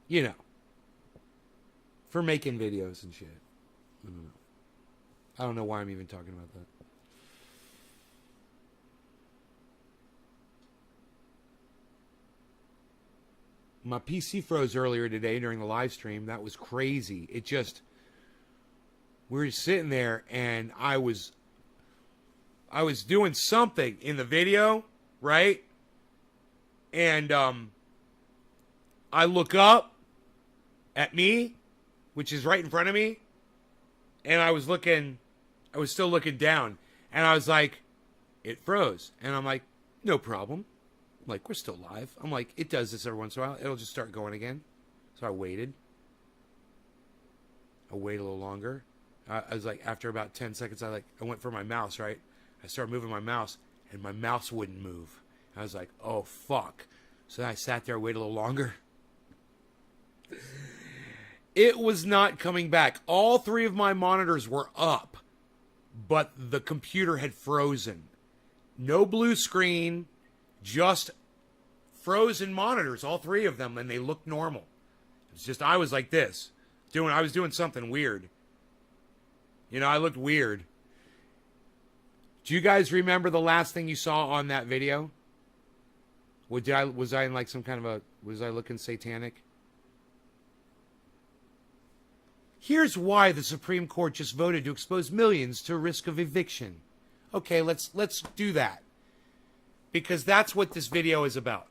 You know, for making videos and shit. I don't know why I'm even talking about that. My PC froze earlier today during the live stream. That was crazy. It just, we were sitting there and I was doing something in the video, right? And I look up at me, which is right in front of me, and I was still looking down, and I was like, it froze. And I'm like, no problem. I'm like, we're still live. I'm like, it does this every once in a while. It'll just start going again. So I waited. I waited a little longer. I was like, after about 10 seconds, I went for my mouse, right? I started moving my mouse, and my mouse wouldn't move. I was like, oh, fuck. So then I sat there, waited a little longer. It was not coming back. All 3 of my monitors were up, but the computer had frozen. No blue screen, just frozen monitors, all 3 of them, and they looked normal. It's just, I was like this. I was doing something weird. You know, I looked weird. Do you guys remember the last thing you saw on that video? Was I in like some kind of was I looking satanic? Here's why the Supreme Court just voted to expose millions to risk of eviction. Okay, let's do that. Because that's what this video is about.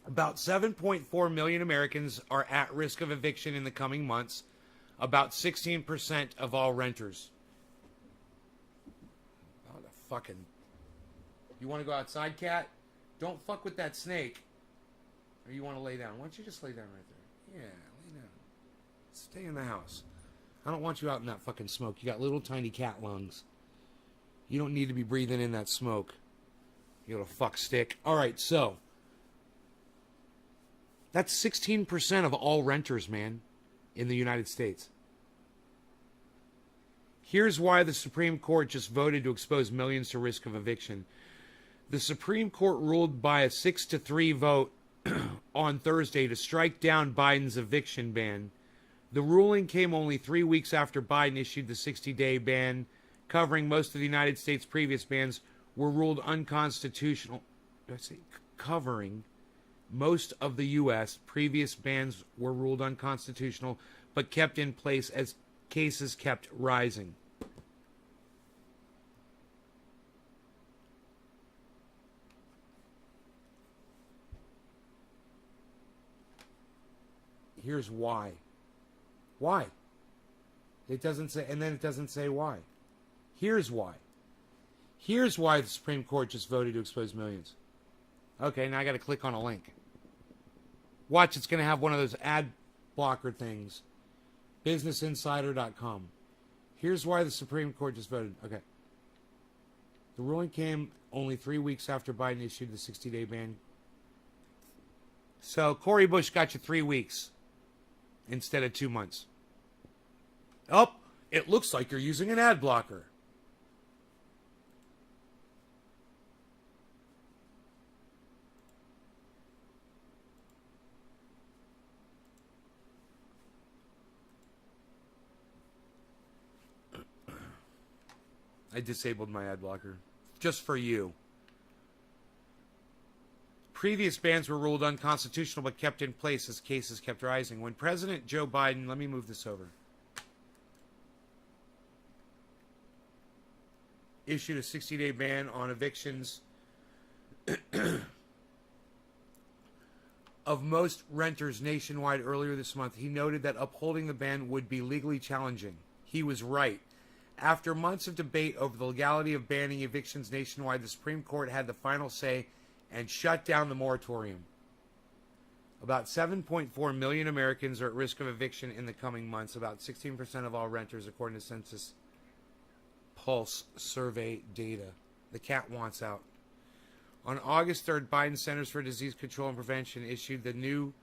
About 7.4 million Americans are at risk of eviction in the coming months. About 16% of all renters. Oh, the fucking... You want to go outside, cat? Don't fuck with that snake. Or you want to lay down? Why don't you just lay down right there? Yeah, lay down. Stay in the house. I don't want you out in that fucking smoke. You got little tiny cat lungs. You don't need to be breathing in that smoke. You little fuck stick. All right, so. That's 16% of all renters, man, in the United States. Here's why the Supreme Court just voted to expose millions to risk of eviction. The Supreme Court ruled by a 6-3 vote on Thursday to strike down Biden's eviction ban. The ruling came only 3 weeks after Biden issued the 60-day ban covering most of the United States. Previous bans were ruled unconstitutional. Did I say covering most of the U.S.? Previous bans were ruled unconstitutional, but kept in place as cases kept rising. Here's why. Why? It doesn't say, and then it doesn't say why. Here's why. Here's why the Supreme Court just voted to expose millions. Okay, now I got to click on a link. Watch, it's going to have one of those ad blocker things. BusinessInsider.com. Here's why the Supreme Court just voted. Okay. The ruling came only 3 weeks after Biden issued the 60-day ban. So Cori Bush got you 3 weeks instead of 2 months. Oh, it looks like you're using an ad blocker. I disabled my ad blocker. Just for you. Previous bans were ruled unconstitutional but kept in place as cases kept rising. When President Joe Biden... Let me move this over. Issued a 60-day ban on evictions of most renters nationwide earlier this month. He noted that upholding the ban would be legally challenging. He was right. After months of debate over the legality of banning evictions nationwide, the Supreme Court had the final say and shut down the moratorium. About 7.4 million Americans are at risk of eviction in the coming months, about 16% of all renters, according to Census Pulse survey data. The cat wants out. On August 3rd, Biden's Centers for Disease Control and Prevention issued the new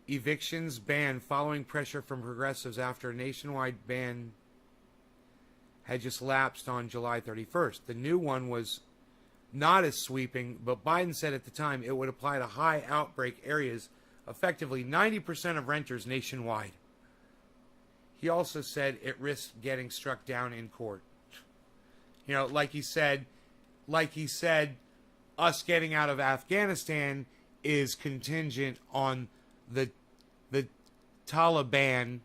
evictions ban following pressure from progressives after a nationwide ban had just lapsed on July 31st. The new one was not as sweeping, but Biden said at the time it would apply to high outbreak areas, effectively 90% of renters nationwide. He also said it risked getting struck down in court. You know, like he said, us getting out of Afghanistan is contingent on the Taliban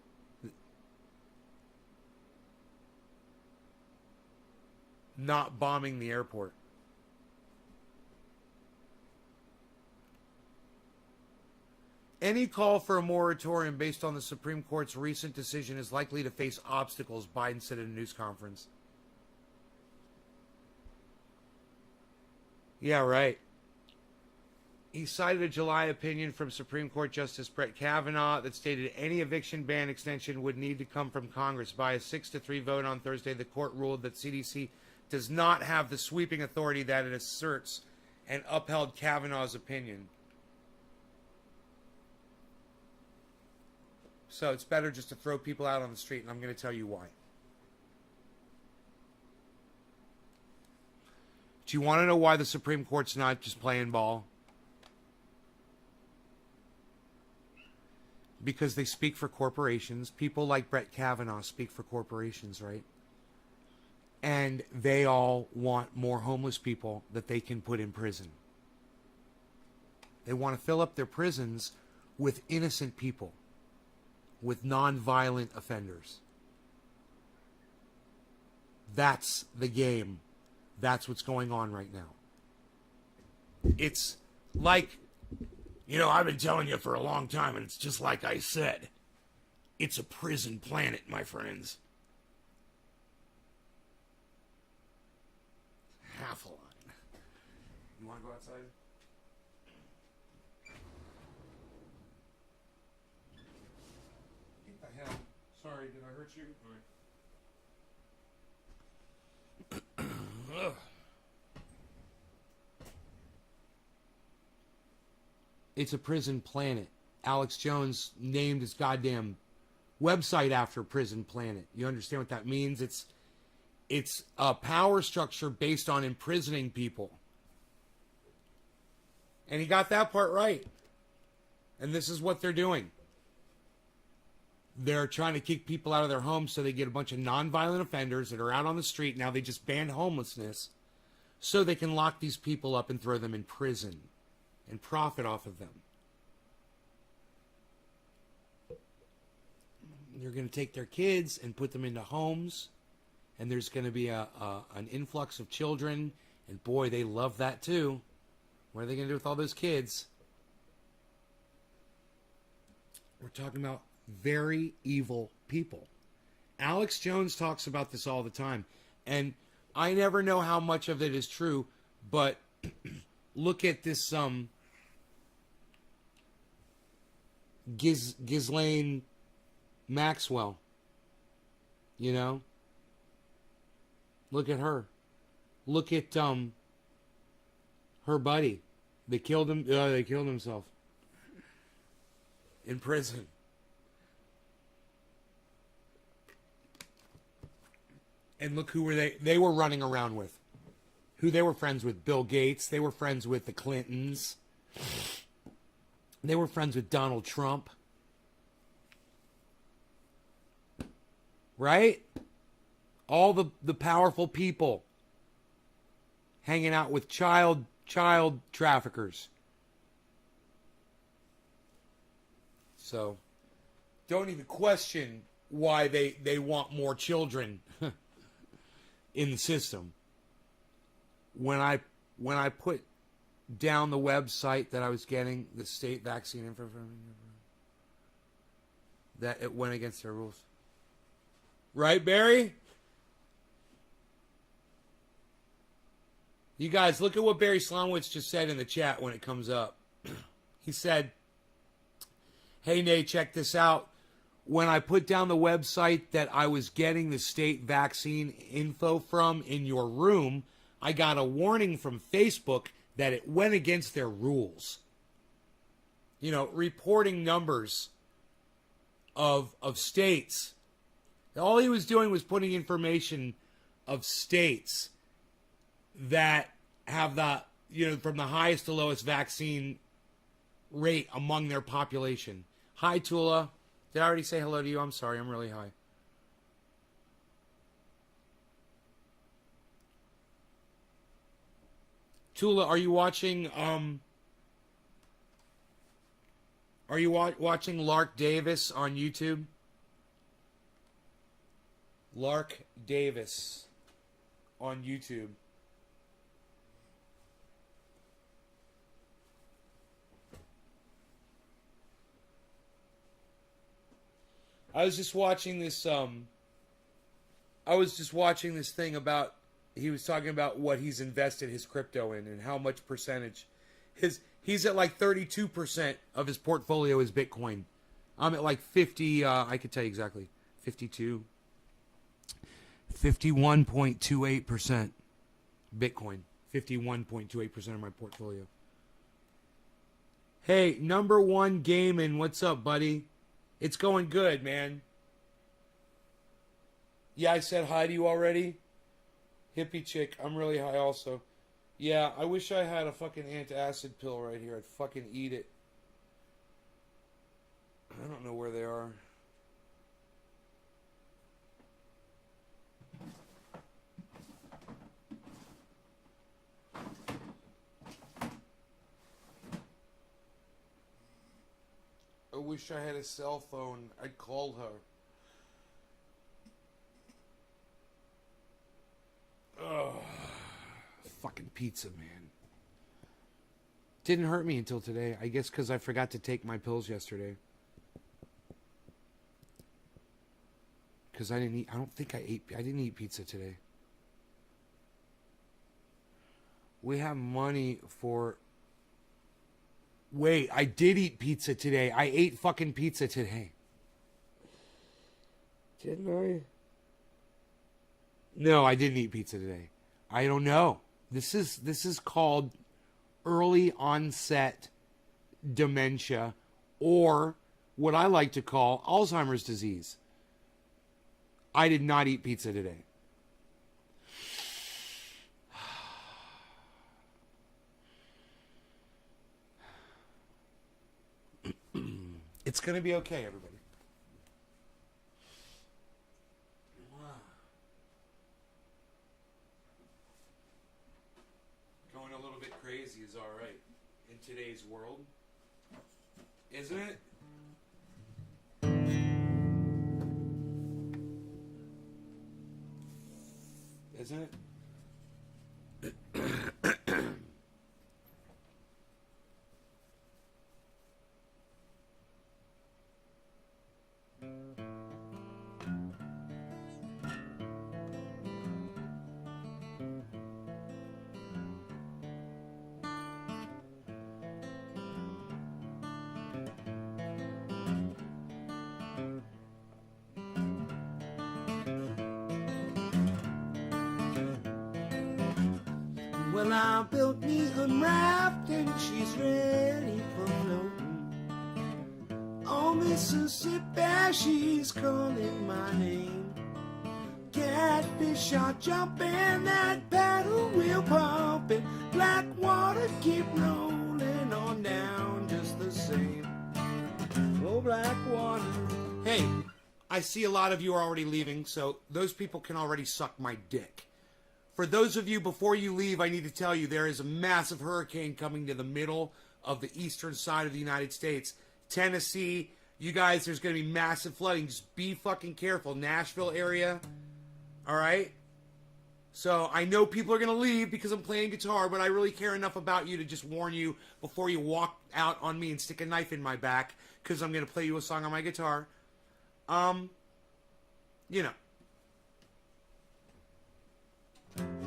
not bombing the airport. Any call for a moratorium based on the Supreme Court's recent decision is likely to face obstacles, Biden said at a news conference. Yeah, right. He cited a July opinion from Supreme Court Justice Brett Kavanaugh that stated any eviction ban extension would need to come from Congress. By a 6-3 vote on Thursday, the court ruled that CDC does not have the sweeping authority that it asserts and upheld Kavanaugh's opinion. So it's better just to throw people out on the street, and I'm going to tell you why. Do you want to know why the Supreme Court's not just playing ball? Because they speak for corporations. People like Brett Kavanaugh speak for corporations, right? And they all want more homeless people that they can put in prison. They want to fill up their prisons with innocent people, with non-violent offenders. That's the game. That's what's going on right now. It's like, you know, I've been telling you for a long time, and it's just like I said. It's a prison planet, my friends. Half a line. You want to go outside? What the hell? Sorry, did I hurt you? Ugh. It's a prison planet. Alex Jones named his goddamn website after Prison Planet. You understand what that means? It's a power structure based on imprisoning people. And he got that part right. And this is what they're doing. They're trying to kick people out of their homes so they get a bunch of nonviolent offenders that are out on the street. Now they just banned homelessness so they can lock these people up and throw them in prison and profit off of them. You're going to take their kids and put them into homes, and there's going to be an influx of children, and boy, they love that too. What are they going to do with all those kids? We're talking about very evil people. Alex Jones talks about this all the time, and I never know how much of it is true, but look at this Ghislaine Maxwell. You know? Look at her. Look at her buddy. They killed him. They killed himself in prison. And look who were they were running around with. Who they were friends with. Bill Gates. They were friends with the Clintons. They were friends with Donald Trump. Right? All the powerful people hanging out with child traffickers. So don't even question why they want more children in the system. When I put down the website that I was getting the state vaccine info from, that it went against their rules. Right, Barry? You guys, look at what Barry Slomowitz just said in the chat when it comes up. He said, hey, Nate, check this out. When I put down the website that I was getting the state vaccine info from in your room, I got a warning from Facebook that it went against their rules. You know, reporting numbers of states. All he was doing was putting information of states that have the, you know, from the highest to lowest vaccine rate among their population. Hi, Tula. Did I already say hello to you? I'm sorry. I'm really high. Tula, are you watching, watching Lark Davis on YouTube? Lark Davis on YouTube. I was just watching this thing about, he was talking about what he's invested his crypto in and how much percentage. He's at like 32% of his portfolio is Bitcoin. I'm at like 50, I could tell you exactly, 51.28% Bitcoin. 51.28% of my portfolio. Hey, number one gaming, what's up, buddy? It's going good, man. Yeah, I said hi to you already. Hippie chick, I'm really high also. Yeah, I wish I had a fucking antacid pill right here. I'd fucking eat it. I don't know where they are. I wish I had a cell phone. I'd call her. Ugh. Fucking pizza, man. Didn't hurt me until today. I guess because I forgot to take my pills yesterday. Because I didn't eat pizza today. We have money for... Wait, I did eat pizza today. I ate fucking pizza today. Didn't I? No, I didn't eat pizza today. I don't know. This is called early onset dementia, or what I like to call Alzheimer's disease. I did not eat pizza today. It's going to be okay, everybody. Going a little bit crazy is all right in today's world, isn't it? Isn't it? Well, I built me a raft and she's ready for floating. Oh, Mississippi, she's calling my name. Catfish are jumping, that paddle wheel pumping. Black water keep rolling on down just the same. Oh, black water. Hey, I see a lot of you are already leaving, so those people can already suck my dick. For those of you, before you leave, I need to tell you there is a massive hurricane coming to the middle of the eastern side of the United States. Tennessee, you guys, there's going to be massive flooding. Just be fucking careful. Nashville area, all right? So I know people are going to leave because I'm playing guitar, but I really care enough about you to just warn you before you walk out on me and stick a knife in my back, because I'm going to play you a song on my guitar. You know.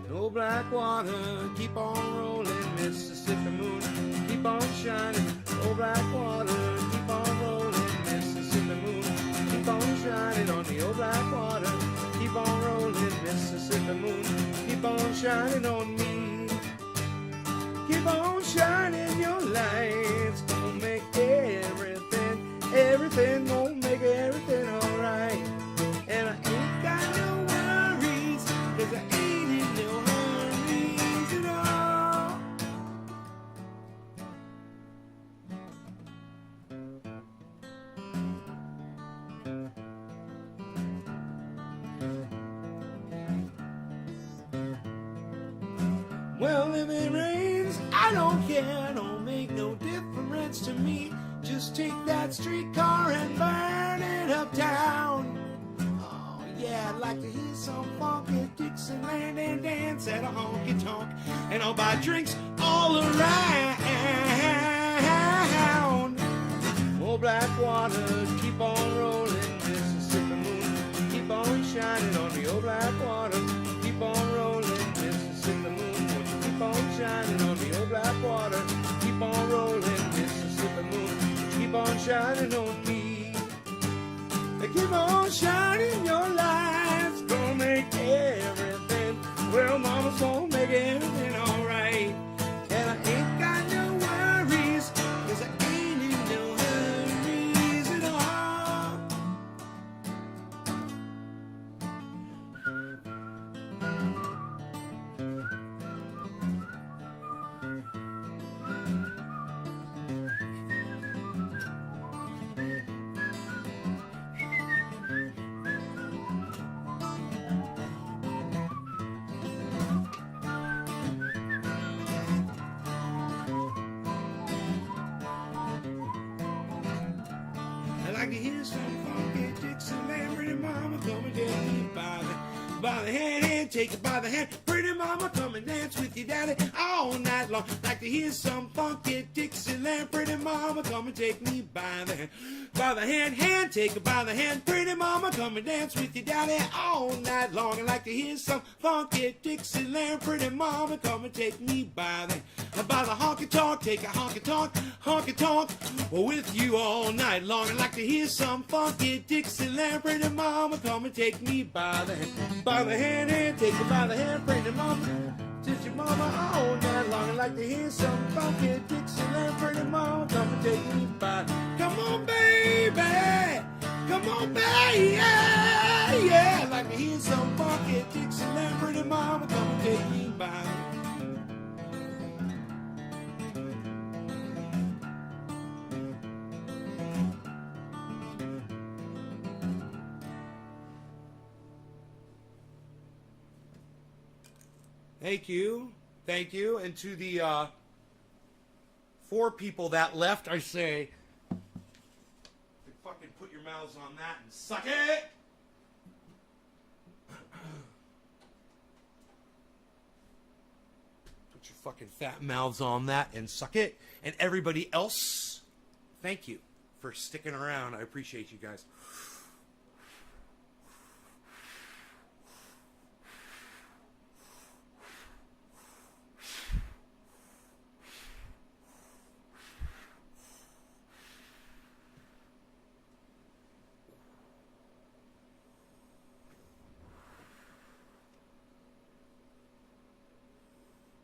No black water, keep on rolling, Mississippi moon, keep on shining. No black water, keep on rolling, Mississippi moon, keep on shining on the old black water. Keep on rolling, Mississippi moon, keep on shining on me. Keep on shining your lights, gonna make everything gonna make everything alright. And I ain't got no worries, 'cause I ain't in no hurries at all. Well, if it rains, I don't care, don't make no difference to me. Just take that streetcar and burn it uptown. Oh yeah, I'd like to hear some funky Dixieland and dance at a honky tonk, and I'll buy drinks all around. Oh, black water, keep on rolling, Mississippi moon, keep on shining on the old black water. Keep on rolling, Mississippi moon, won't you keep on shining on the old black water. Keep on rolling, Mississippi moon, keep on shining on me. Keep on shining your lights, gonna make everything, well, mama's gonna make everything alright. And I ain't got no worries, 'cause I ain't in no hurries at all. I like to hear some funky Dixieland. Pretty mama, come and get me by the hand, take it by the hand. Pretty mama, come and dance with your daddy all night long. Like to hear some funky Dixieland. Pretty mama, come and take me by the hand, take it by the hand. Pretty mama, come and dance with your daddy all night long. I like to hear some funky Dixieland. Pretty mama, come and take me by the honky tonk, take a honky tonk with you all night long. I like to hear some funky Dixieland. Pretty mama, come and take me by the hand, take it by the hand. Pretty mama, teach your mama all night long. I like to hear some funky Dixieland. Pretty mama, come and take me by. Come on, baby, come on, baby, yeah. I like to hear some funky Dixieland. Pretty mama, come and take me by. Thank you. And to the 4 people that left, I say, fucking put your mouths on that and suck it. Put your fucking fat mouths on that and suck it. And everybody else, thank you for sticking around. I appreciate you guys.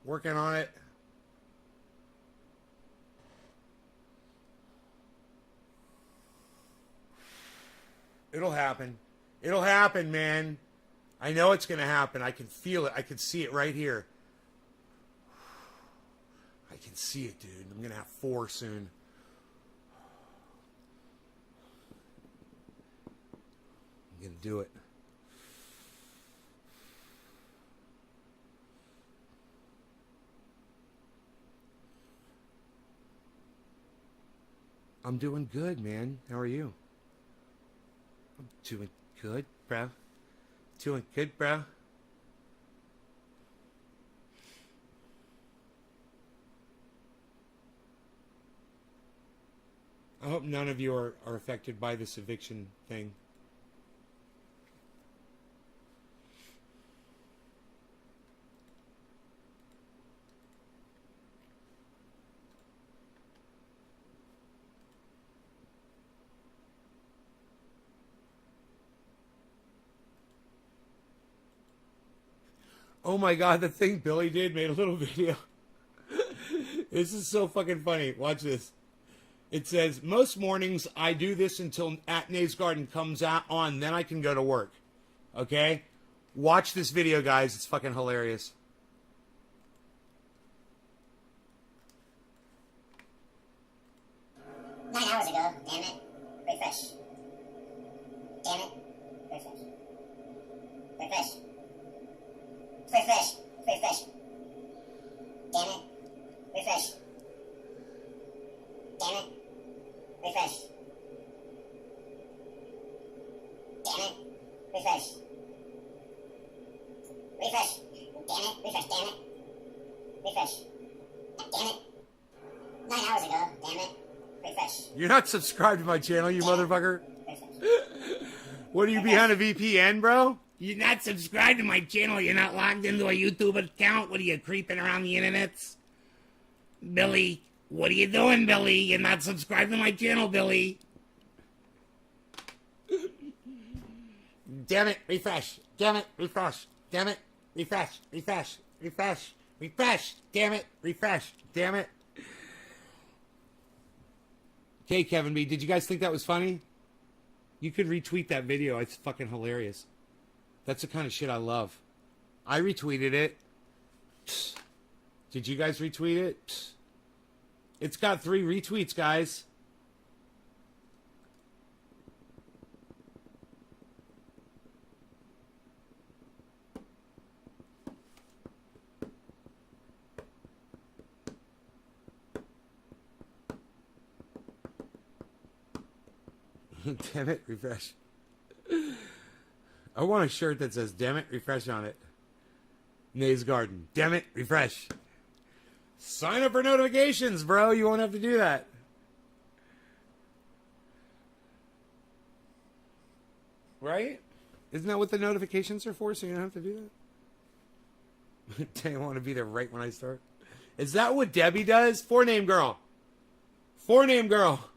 Working on it. It'll happen. It'll happen, man. I know it's going to happen. I can feel it. I can see it right here. I can see it, dude. I'm going to have 4 soon. gonna do it. I'm doing good, man. How are you? I'm doing good, bro. Doing good, bro. I hope none of you are affected by this eviction thing. Oh my god, the thing Billy did made a little video. This is so fucking funny. Watch this. It says, most mornings I do this until At Nays Garden comes out on, then I can go to work. Okay? Watch this video, guys. It's fucking hilarious. Nine hours ago, damn it. Refresh. Damn it. Refresh. Refresh. Refresh. Refresh. Damn it. Refresh. Damn it. Refresh. Damn it. Refresh. Refresh. Damn it. Refresh. Damn it. Refresh. Damn it. 9 hours ago. Damn it. Refresh. You're not subscribed to my channel, you motherfucker. What are you behind a VPN, bro? You're not subscribed to my channel. You're not logged into a YouTube account. What are you, creeping around the internets? Billy, what are you doing, Billy? You're not subscribed to my channel, Billy. Damn it, refresh. Damn it, refresh. Damn it, refresh. Refresh. Refresh. Refresh. Damn it, refresh. Damn it. Okay, Kevin B, did you guys think that was funny? You could retweet that video. It's fucking hilarious. That's the kind of shit I love. I retweeted it. Did you guys retweet it? It's got 3 retweets, guys. Damn it, refresh. I want a shirt that says, damn it, refresh on it. Nays Garden. Damn it, refresh. Sign up for notifications, bro. You won't have to do that. Right? Isn't that what the notifications are for? So you don't have to do that? They want to be there right when I start. Is that what Debbie does? 4-name girl. 4-name girl.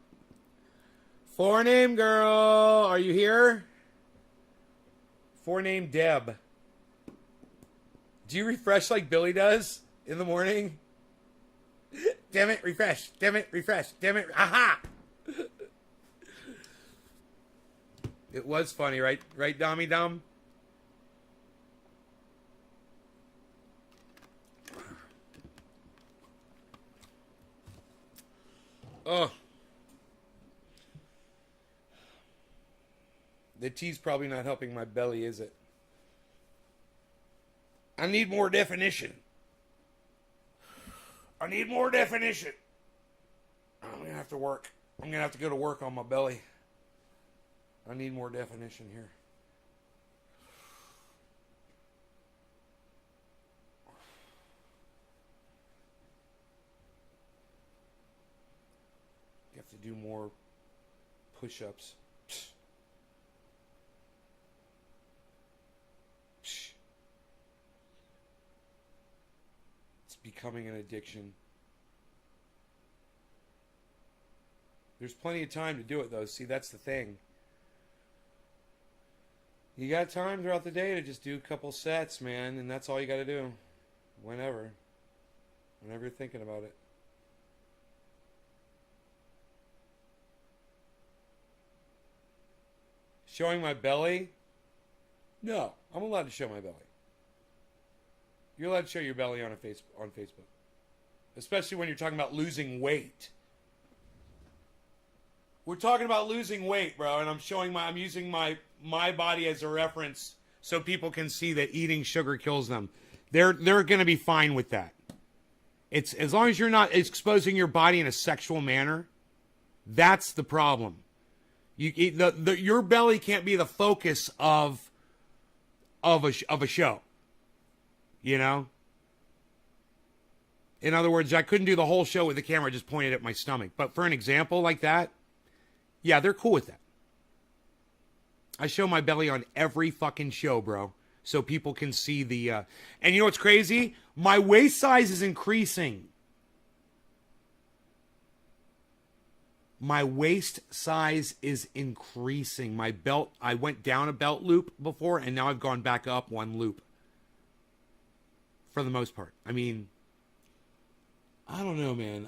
4-name girl. Are you here? 4-name Deb. Do you refresh like Billy does in the morning? Damn it, refresh. Damn it, refresh. Damn it. Aha! It was funny, right? Right, Dommy Dom? Oh. The tea's probably not helping my belly, is it? I need more definition. I need more definition. I'm going to have to work. I'm going to have to go to work on my belly. I need more definition here. You have to do more push-ups. Becoming an addiction. There's plenty of time to do it, though. See, that's the thing. You got time throughout the day to just do a couple sets, man, and that's all you got to do. Whenever you're thinking about it. Showing my belly? No, I'm allowed to show my belly. You're allowed to show your belly on Facebook. Especially when you're talking about losing weight. We're talking about losing weight, bro, and I'm using my my body as a reference so people can see that eating sugar kills them. They're going to be fine with that. It's as long as you're not exposing your body in a sexual manner. That's the problem. Your belly can't be the focus of a show. You know? In other words, I couldn't do the whole show with the camera just pointed at my stomach. But for an example like that, yeah, they're cool with that. I show my belly on every fucking show, bro. So people can see the... and you know what's crazy? My waist size is increasing. My waist size is increasing. My belt... I went down a belt loop before, and now I've gone back up one loop. For the most part. I mean... I don't know, man.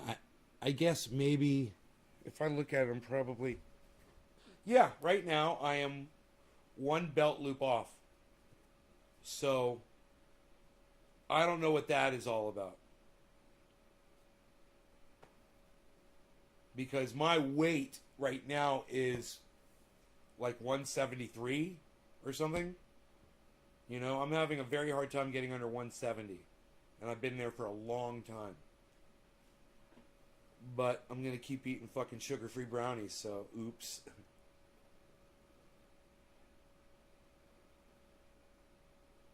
I guess maybe... If I look at it, I'm probably... Yeah, right now I am one belt loop off. So, I don't know what that is all about. Because my weight right now is like 173 or something. You know, I'm having a very hard time getting under 170. And I've been there for a long time. But I'm going to keep eating fucking sugar-free brownies, so oops.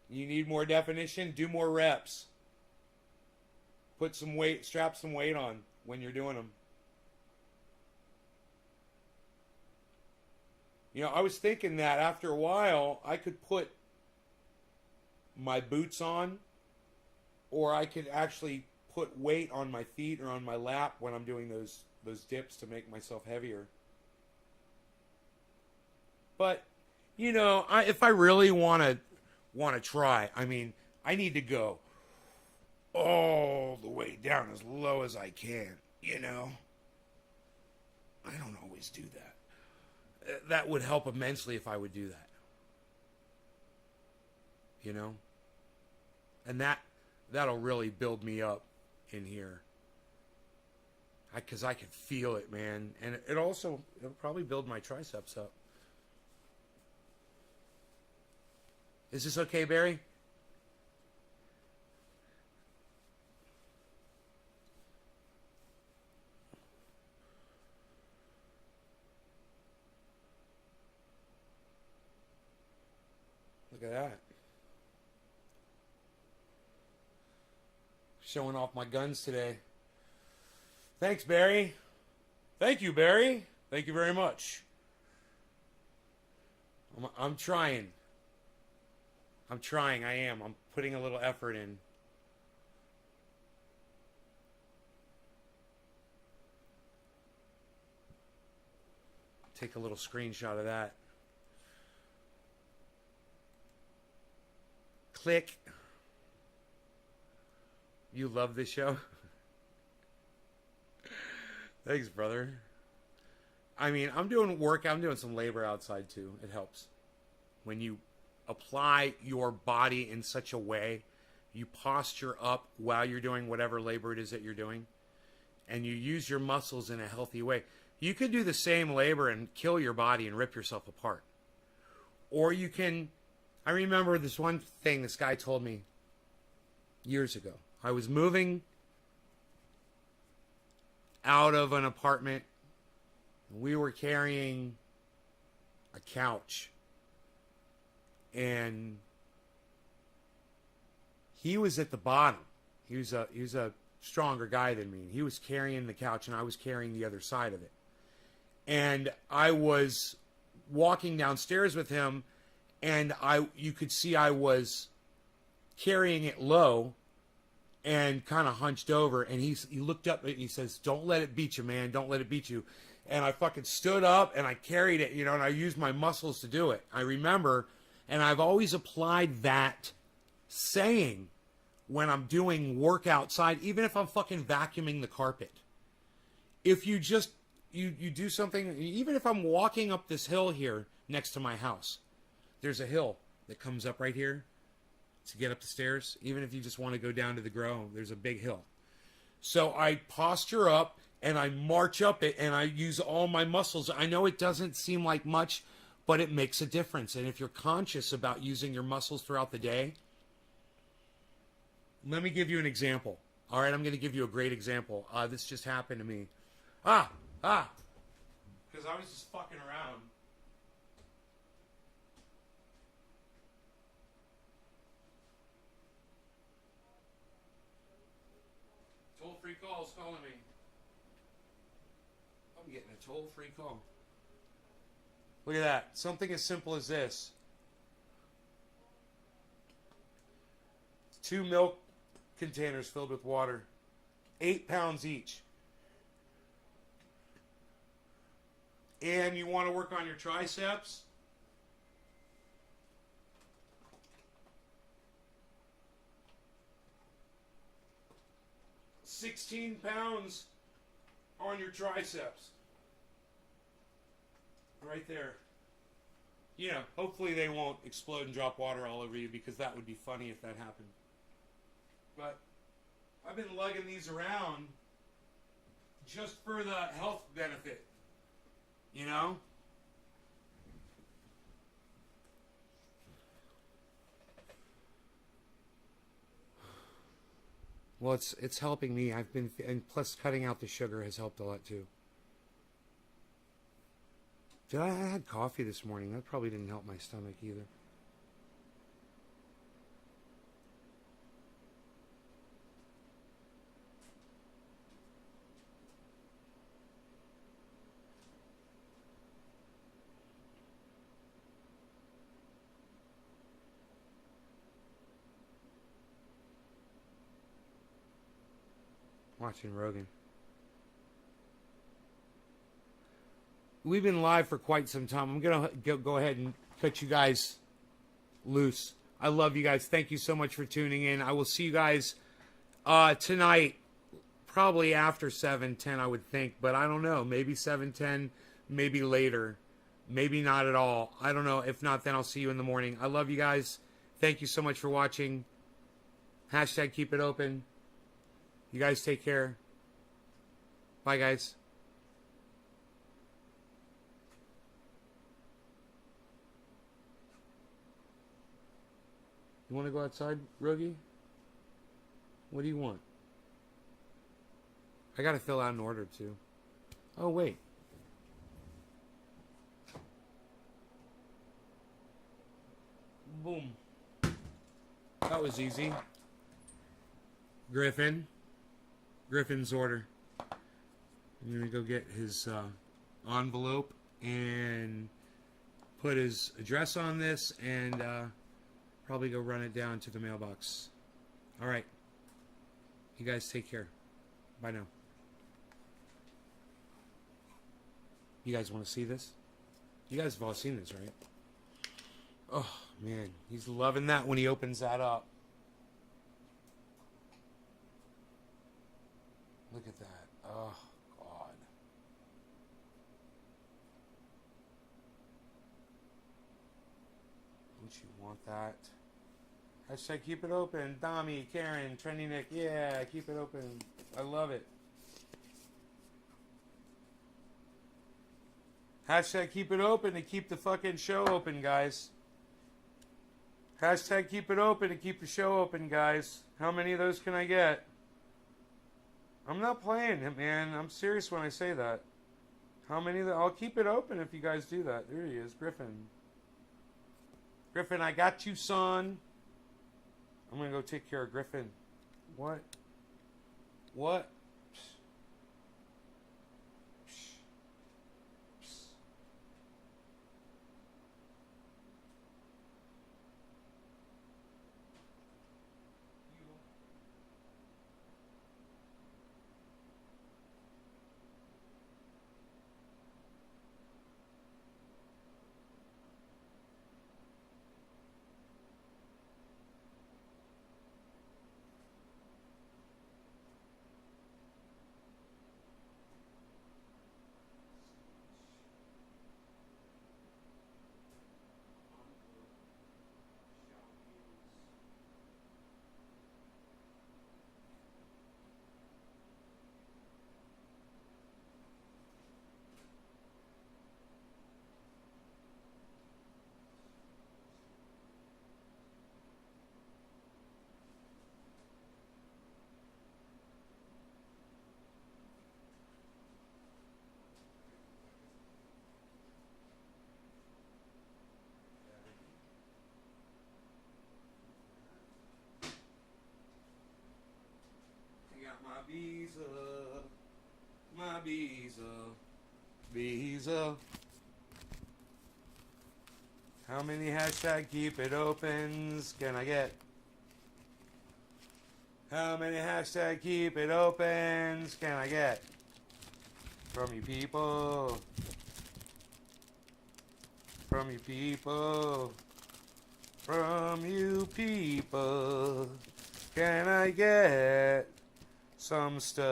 You need more definition? Do more reps. Put some weight, strap some weight on when you're doing them. You know, I was thinking that after a while, I could put my boots on, or I could actually put weight on my feet or on my lap when I'm doing those dips to make myself heavier. But, you know, if I really want to try, I mean, I need to go all the way down as low as I can, you know. I don't always do that. That would help immensely if I would do that. You know? And that'll really build me up in here. Because I can feel it, man. And it'll probably build my triceps up. Is this okay, Barry? Look at that. Showing off my guns today. Thanks, Barry. Thank you, Barry. Thank you very much. I'm trying. I am. I'm putting a little effort in. Take a little screenshot of that. Click. You love this show? Thanks, brother. I mean, I'm doing some labor outside too. It helps. When you apply your body in such a way, you posture up while you're doing whatever labor it is that you're doing, and you use your muscles in a healthy way. You could do the same labor and kill your body and rip yourself apart. Or you can... I remember this one thing this guy told me years ago. I was moving out of an apartment. We were carrying a couch. And he was at the bottom. He was a stronger guy than me. He was carrying the couch and I was carrying the other side of it. And I was walking downstairs with him, and you could see I was carrying it low and kind of hunched over, and he looked up and he says, "Don't let it beat you, man. Don't let it beat you." And I fucking stood up and I carried it, and I used my muscles to do it. I remember, and I've always applied that saying when I'm doing work outside, even if I'm fucking vacuuming the carpet. If you just, you do something, even if I'm walking up this hill here next to my house, there's a hill that comes up right here to get up the stairs. Even if you just want to go down to the grow, there's a big hill. So I posture up and I march up it and I use all my muscles. I know it doesn't seem like much, but it makes a difference. And if you're conscious about using your muscles throughout the day, let me give you an example. All right, I'm going to give you a great example. This just happened to me. Because I was just fucking around. Toll-free calls calling me. I'm getting a toll-free call. Look at that. Something as simple as this. 2 milk containers filled with water. 8 pounds each. And you want to work on your triceps? $16 pounds on your triceps. Right there. You know, hopefully they won't explode and drop water all over you, because that would be funny if that happened. But I've been lugging these around just for the health benefit. You know? Well, it's helping me. And plus cutting out the sugar has helped a lot too. I had coffee this morning. That probably didn't help my stomach either. Watching Rogan. We've been live for quite some time. I'm going to go ahead and cut you guys loose. I love you guys. Thank you so much for tuning in. I will see you guys tonight, probably after 7:10, I would think. But I don't know. Maybe 7:10, maybe later. Maybe not at all. I don't know. If not, then I'll see you in the morning. I love you guys. Thank you so much for watching. Hashtag keep it open. You guys take care. Bye, guys. You want to go outside, Rogie? What do you want? I got to fill out an order, too. Oh, wait. Boom. That was easy. Griffin's order. I'm going to go get his envelope and put his address on this and probably go run it down to the mailbox. All right. You guys take care. Bye now. You guys want to see this? You guys have all seen this, right? Oh, man. He's loving that when he opens that up. Look at that. Oh, God. Don't you want that? Hashtag keep it open. Dami, Karen, Trendy Nick. Yeah, keep it open. I love it. Hashtag keep it open to keep the fucking show open, guys. Hashtag keep it open to keep the show open, guys. How many of those can I get? I'm not playing it, man. I'm serious when I say that. How many of the... I'll keep it open if you guys do that. There he is, Griffin. Griffin, I got you, son. I'm going to go take care of Griffin. What? What? my visa, my visa. How many hashtag keep it opens can I get? How many hashtag keep it opens can I get? From you people. From you people. From you people. Can I get some stuff?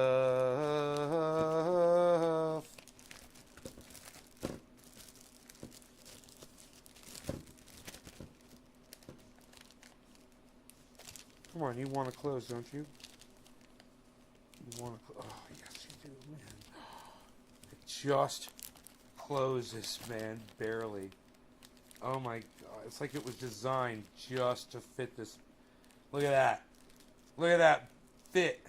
Come on, you want to close, don't you? You want to close? Oh, yes, you do, man. It just closes, man, barely. Oh my God, it's like it was designed just to fit this. Look at that. Look at that fit.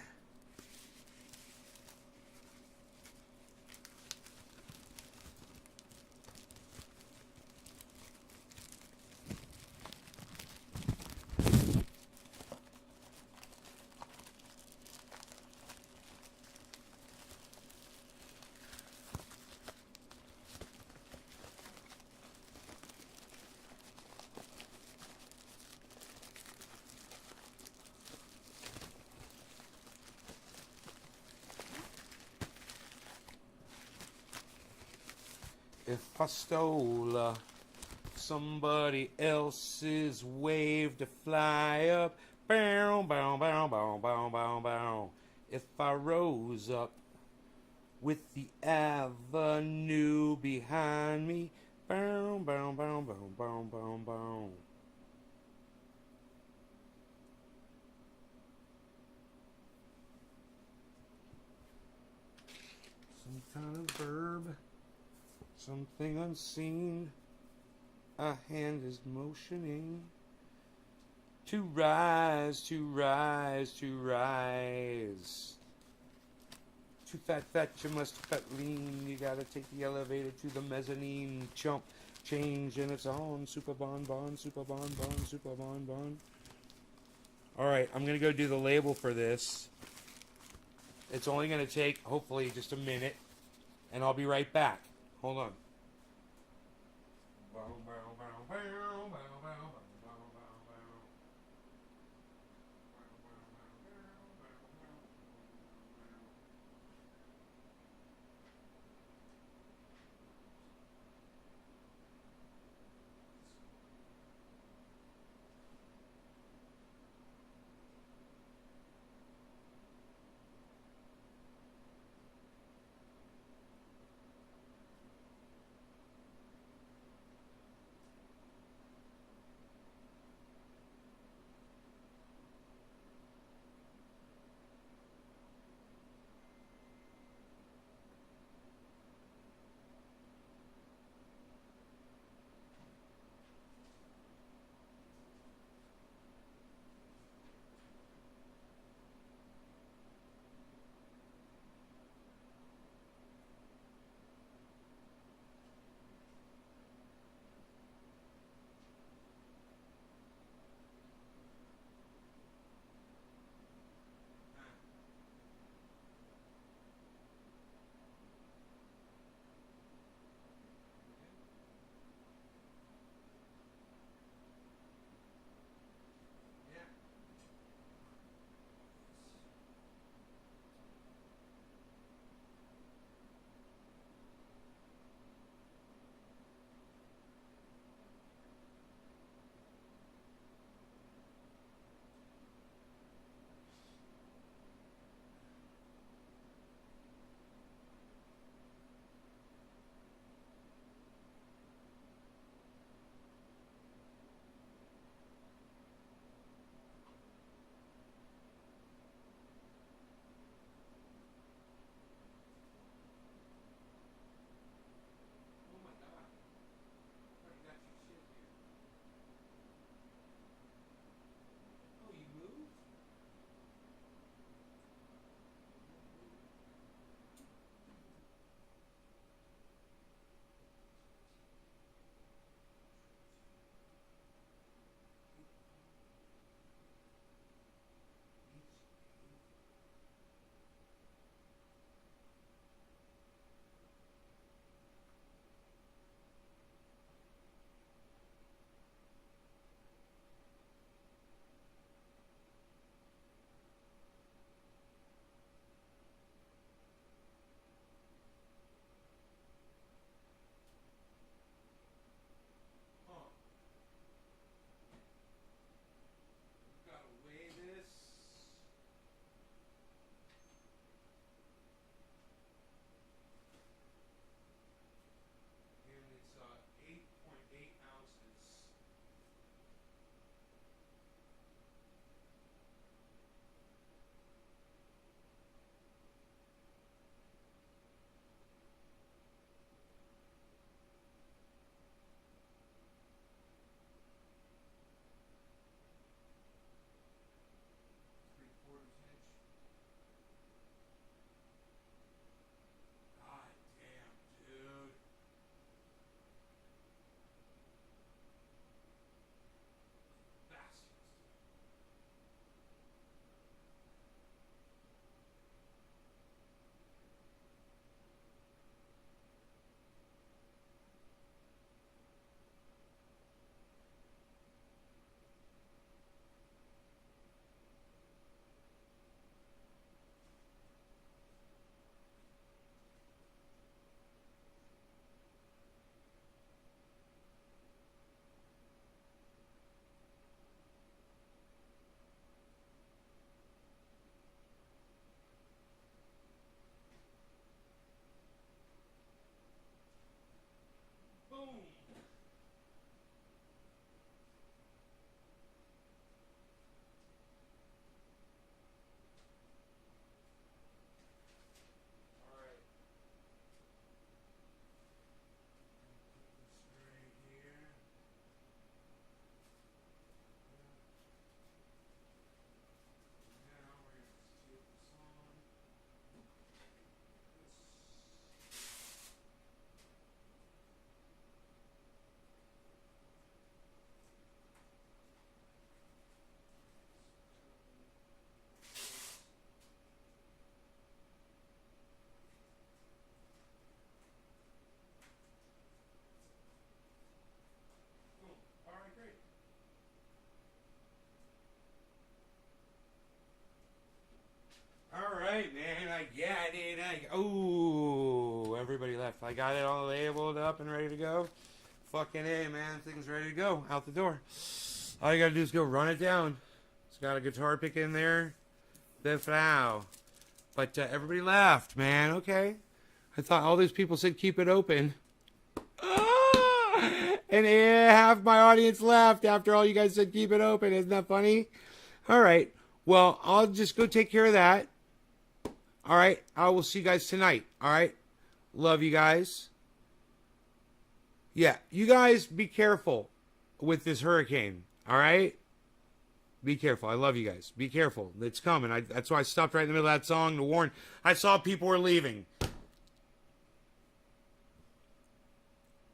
If I stole somebody else's wave to fly up, bow, bow, bow, bow, bow, bow, bow. If I rose up with the avenue behind me, bow, bow, bow, bow, bow, bow, bow. Some kind of verb. Something unseen, a hand is motioning. To rise, to rise, to rise. Too fat, you must cut lean. You gotta take the elevator to the mezzanine. Chump, change, and it's on. Super bon, super bon, super bon. Alright, I'm gonna go do the label for this. It's only gonna take, hopefully, just a minute. And I'll be right back. Hold on. Ooh, everybody left. I got it all labeled up and ready to go. Fucking A, man. Thing's ready to go. Out the door. All you gotta do is go run it down. It's got a guitar pick in there. The Frau. But everybody left, man. Okay. I thought all these people said keep it open. And half my audience left after all you guys said keep it open. Isn't that funny? All right. Well, I'll just go take care of that. All right. I will see you guys tonight. All right. Love you guys. Yeah. You guys be careful with this hurricane. All right. Be careful. I love you guys. Be careful. It's coming. That's why I stopped right in the middle of that song to warn. I saw people were leaving.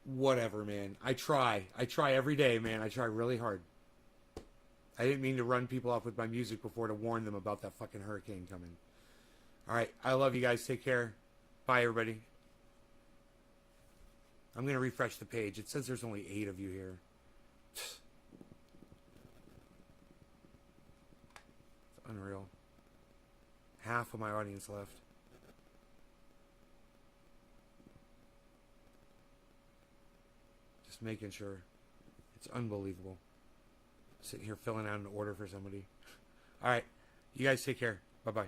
Whatever, man. I try every day, man. I try really hard. I didn't mean to run people off with my music before to warn them about that fucking hurricane coming. All right. I love you guys. Take care. Bye, everybody. I'm going to refresh the page. It says there's only 8 of you here. It's unreal. Half of my audience left. Just making sure. It's unbelievable. Sitting here filling out an order for somebody. All right. You guys take care. Bye-bye.